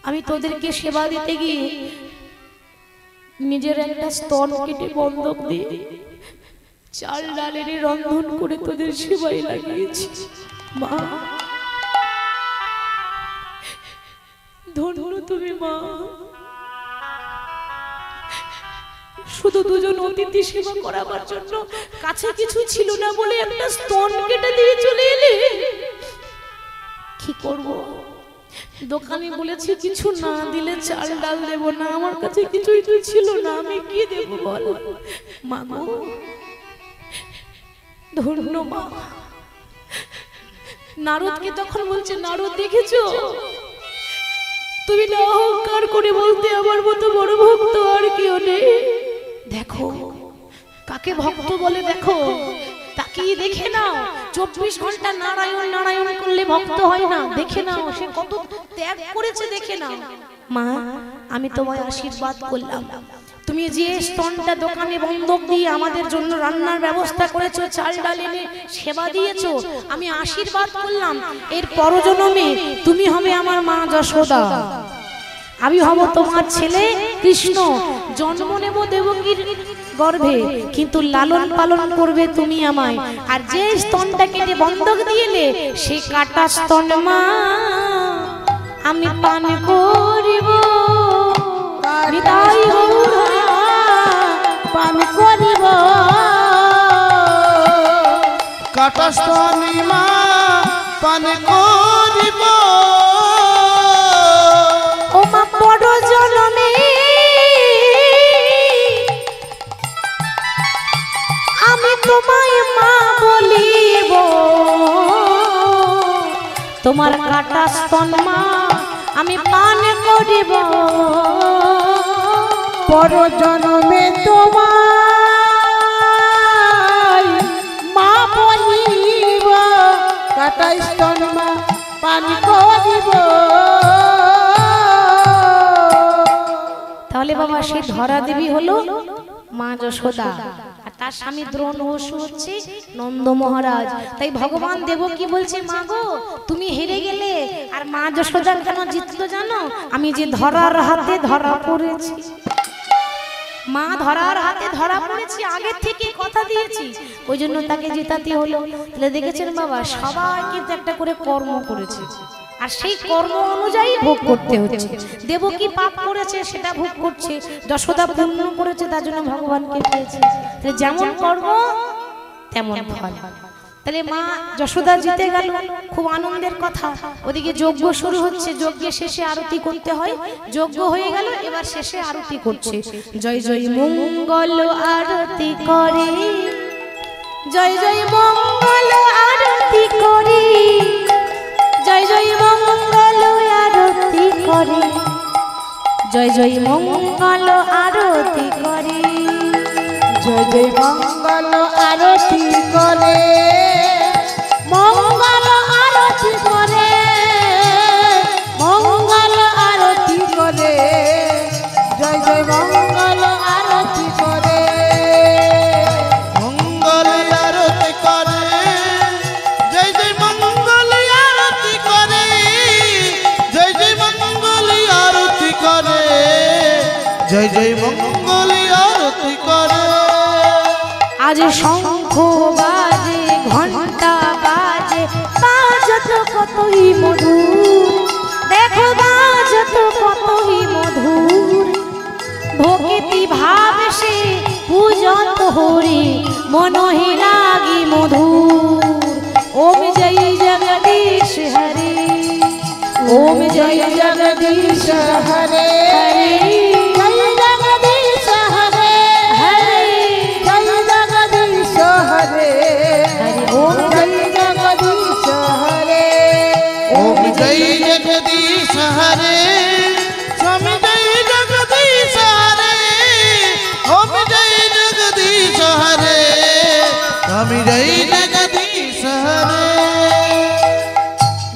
আমি তোদেরকে সেবা দিতে গিয়ে নিজের একটা স্তন কেটে বন্ধক দিয়ে চাল ডালের রন্ধন করে তোদের সেবায় লাগিয়েছি। মা ধন্য তুমি, মা শুধু দুজন অতিথি সেবা করাবার জন্য কাছে কিছু ছিল না বলে একটা স্তন কেটে দিয়ে চলে এলে। কি করব? দোকানে বলেছি কিছু না দিলে চাল ডাল দেব না, আমার কাছে কিছুই তো ছিল না, আমি কি দেব বল? মা গো, ধন্য মা। নারদকে তখন বলছে, নারদ দেখেছো, তুমি না অহংকার করে বলতে আমার মতো বড় ভক্ত আর কেউ নেই। দেখো কাকে ভক্ত বলে, দেখো তাকিয়ে দেখে নাও। 24 ঘন্টা নারায়ণ নারায়ণ করলে ভক্ত হয় না, দেখে নাও সে কত ত্যাগ করেছে, দেখে নাও। মা, আমি তোমায় আশীর্বাদ করলাম, তুমি যে স্তনটা দোকানে বন্ধক দিয়ে আমাদের জন্য রান্নার ব্যবস্থা করেছো, চাল ডাল এনে সেবা দিয়েছো, আমি আশীর্বাদ করলাম এর পরজন্মে তুমি হবে আমার মা যশোদা, আমি হব তোমার ছেলে কৃষ্ণ, জন্ম নেব দেবকীর গর্ভে, কিন্তু লালন পালন করবে তুমি আমায়। আর যে স্তনটা কেটে বন্ধক দিয়েলে সে কাটা স্তন মা আমি পান করিব, নিতাই গৌর পান করিব, কাটা স্তনি মা পান করিব। ও মা বড় জনমে আমি তোমায় মা বলিব, তোমার কাটা স্তন মা আমি পান করিব। পর জন্মে তোমায় মা বলিব, কাটা স্তন মা পান করিব। তাহলে বাবা সে ধরা দেবী হলো মা যশোদা, আর তার স্বামী দ্রোণ বসু হচ্ছে নন্দ মহারাজ। তাই ভগবান দেবকী বলছে, মা গো তুমি হেরে গেলে, আর মা যশোদা কেন জিতলো জানো? আমি যে ধরার হাতে ধরা পড়েছি, মা ধরার হাতে ধরা পড়েছি, আগের থেকে কথা দিয়েছি, ওই জন্য তাকে জেতাতে হলো। তাহলে দেখেছেন বাবা, সবাই কিন্তু একটা করে কর্ম করেছে, আর সেই কর্ম অনুযায়ী ভোগ করতে হচ্ছে। দেবকী পাপ করেছে সেটা ভোগ করছে, যশোদা পুণ্য করেছে তার জন্য ভগবানকে পেয়েছে। তাহলে যেমন কর্ম তেমন ফল। তাহলে মা যশোদা জিতে গেল, খুব আনন্দের কথা। ওদিকে যজ্ঞ শুরু হচ্ছে, যজ্ঞের শেষে আরতি করতে হয়, যজ্ঞ হয়ে গেল, এবার শেষে আরতি করছে। জয় জয় মঙ্গল আরতি করে, জয় জয় মঙ্গল আরতি করে, জয় জয় মঙ্গল আরতি করে, জয় জয় মঙ্গল আরতি করে, জয় জয় মঙ্গল আরতি করে, মঙ্গল আরতি করে, মঙ্গল আরতি করে, জয় জয় মঙ্গল আরতি করে, মঙ্গল আরতি করে, জয় জয় মঙ্গল আরতি করে, জয় জয় মঙ্গল আরতি করে, জয় জয় মঙ্গল আরতি করে। আজ শঙ্খ বাজে ঘন্টা বাজে, বাজত কতই মধুর, দেখো বাজত কতই মধুর, ভক্তি ভাব সে পূজত হরি মনহি লাগি মধুর। ওম জয় জগদীশ হরে, ওম জয় জগদীশ হরে হরে, জয় জগদীশ হরে, হরে জয় জগদীশ হরে, হরে, ওম জয় জগদীশ হরে, ওম জয় জগদীশ হরে, স্বামী জয় জগদীশ হরে, ওম জয় জগদীশ হরে, স্বামী জয় জগদীশ হরে।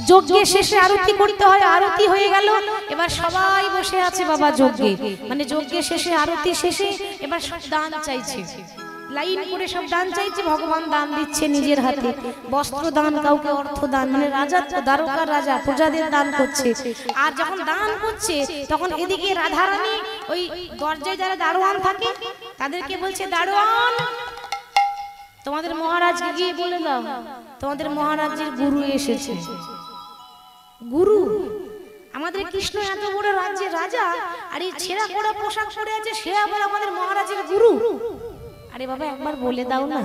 যজ্ঞের শেষে আরতি করতে হয়, আরতি হয়ে গেল, এবার সবাই বসে আছে বাবা যজ্ঞে, মানে যজ্ঞের শেষে আরতি শেষে এবার সব দান চাইছে, লাইন করে সব দান চাইছে, ভগবান দান দিচ্ছে নিজের হাতে, বস্ত্র দান, কাউকে অর্থ দান, মানে রাজা তো দ্বারকার রাজা প্রজাদের দান করছে। আর যখন দান করছে তখন এদিকে রাধারানী ওই দরজায় যারা দারোয়ান থাকে তাদেরকে বলছে, দারোয়ান তোমাদের মহারাজকে গিয়ে বলে দাও তোমাদের মহারাজের গুরু এসেছে। গুরু? আমার আমাদের কৃষ্ণ এত বড় রাজ্যের রাজা, আর এই ছেঁড়া করা পোশাক পরে আছে, সে আবার আমাদের মহারাজের গুরু। আরে বাবা একবার বলে দাও না।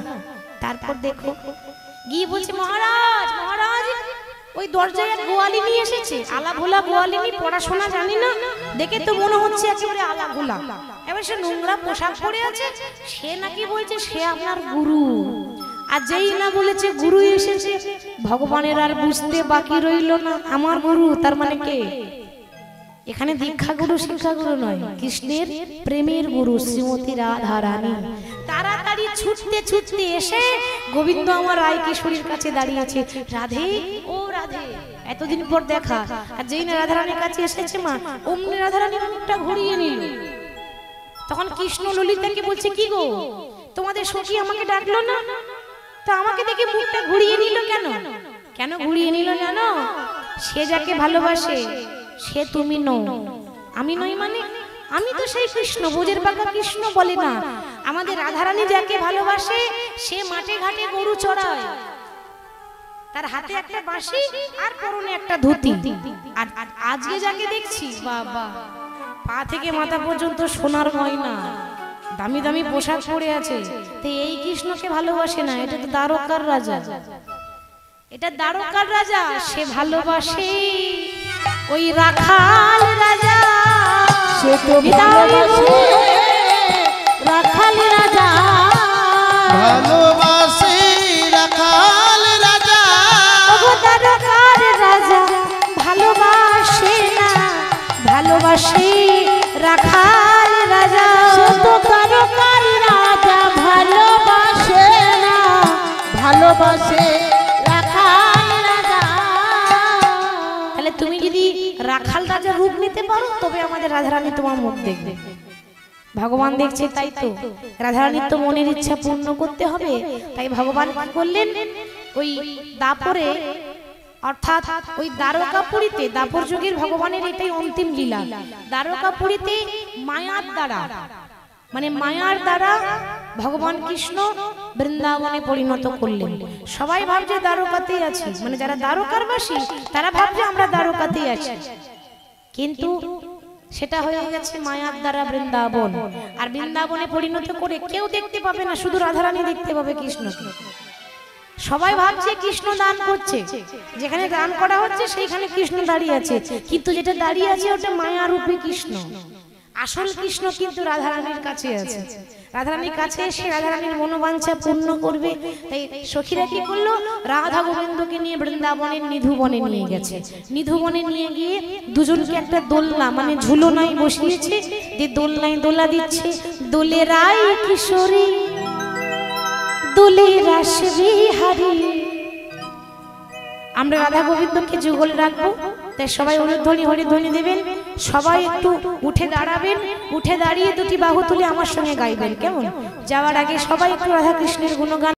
তারপর দেখো গিয়ে বলছে, মহারাজ মহারাজ, ওই দরজায় এক গোয়ালি নিয়ে এসেছে, আলা ভোলা গোয়ালিনী, পড়াশোনা জানি না, দেখে তো মনে হচ্ছে একেবারে আলা ভোলা। এবার সে নোংরা পোশাক পরে আছে, সে নাকি বলছে সে আপনার গুরু। আর যেই না বলেছে গুরু এসেছে, ভগবানের আর বুঝতে বাকি রইল না, আমার গুরু তার মানে কে? এখানে দীক্ষা গুরু শিক্ষা গুরু নয়, কৃষ্ণের প্রেমের গুরু শ্রীমতী রাধা রানী। তাড়াতাড়ি ছুটতে ছুটতে এসে গোবিন্দ আমার রায় কিশোরীর কাছে দাঁড়িয়েছে। রাধে, ও রাধে, এতদিন পর দেখা। আর যেই না রাধারানীর কাছে এসেছে মা, অমনি রাধারানী মুখটা ঘুরিয়ে নিল। তখন কৃষ্ণ ললিতাকে বলছে, কি গো, তোমাদের সখী আমাকে ডাকলো না, তা আমাকে দেখে মুখটা ঘুরিয়ে নিল কেন? কেন ঘুরিয়ে নিল জানো? সে যাকে ভালোবাসে সে তুমি নও। আমি নই মানে? আমি তো সেই কৃষ্ণ, বোঝের বাঁকা কৃষ্ণ বলে না। আমাদের রাধারানী যাকে ভালোবাসে সে মাঠে ঘাটে গরু চড়ায়, তার হাতে একটা বাঁশি আর পরনে একটা ধুতি। আর আজকে যাকে দেখছি, বাবা, পা থেকে মাথা পর্যন্ত সোনার গয়না, দামি দামি পোশাক পরে আছে, তো এই কৃষ্ণকে ভালোবাসে না। এটা তো দ্বারকার রাজা, এটা দ্বারকার রাজা, সে ভালোবাসে ওই রাখাল রাজা। সে তো ভালোবাসে রাখাল রাজা, ভালোবাসে রাখাল রাজা। দ্বারকার রাজা ভালোবাসে না, ভালোবাসে রাখাল রাজা। সে তো দ্বারকার রাজা ভালোবাসে না, ভালোবাসে রাখাল রাজা। তাহলে তুমি যদি রাখাল রাজা রূপ নিতে পারো, তবে আমাদের রাধারানী তোমার মুখ দেখবে। ভগবান দেখছে, তাই তো রাধারানীর তো মনের ইচ্ছা পূর্ণ করতে হবে। তাই ভগবান কি করলেন, ওই দাপরে, অর্থাৎ ওই দ্বারকাপুরীতে, দাপর যুগের ভগবানের এটাই অন্তিম লীলা। দ্বারকাপুরীতে মায়ার দ্বারা, মানে মায়ার দ্বারা ভগবান কৃষ্ণ বৃন্দাবনে পরিণত করলেন। সবাই ভাবছে দ্বারকাতেই আছি, মানে যারা দ্বারকারবাসী তারা ভাবছে আমরা দ্বারকাতেই আছি, কিন্তু সেটা হয়ে গেছে মায়ার দ্বারা বৃন্দাবন। আর বৃন্দাবনে পরিণত করে কেউ দেখতে পাবে না, শুধু রাধারানী দেখতে পাবে কৃষ্ণকে। সবাই ভাবছে কৃষ্ণ দান করছে, যেখানে দান করা হচ্ছে সেইখানে কৃষ্ণ দাঁড়িয়ে আছে, কিন্তু যেটা দাঁড়িয়ে আছে ওটা মায়া রূপী কৃষ্ণ। আসল কৃষ্ণ কিন্তু রাধারানীর কাছে আছে। রাধারানীর কাছে এসে রাধারানীর মনোবাঞ্ছা পূর্ণ করবে। তাই সখীরা কি করলো, রাধা গোবিন্দকে নিয়ে বৃন্দাবনের নিধুবনে নিয়ে গেছে। নিধুবনে নিয়ে গিয়ে দুজনকে একটা দোলনা, মানে ঝুলনায় বসিয়েছে, যে দোলনায় দোলা দিচ্ছে। দোলে রায় কিশোরী, দোলে রাস বিহারী। আমরা রাধা গোবিন্দকে যুগলে রাখবো, তাই সবাই অনুধ্বনি হরিধ্বনি দেবেন। সবাই একটু উঠে দাঁড়াবেন, উঠে দাঁড়িয়ে দুটি বাহু তুলে আমার সঙ্গে গাইবেন, কেমন? যাওয়ার আগে সবাই একটু রাধা কৃষ্ণের গুণগান।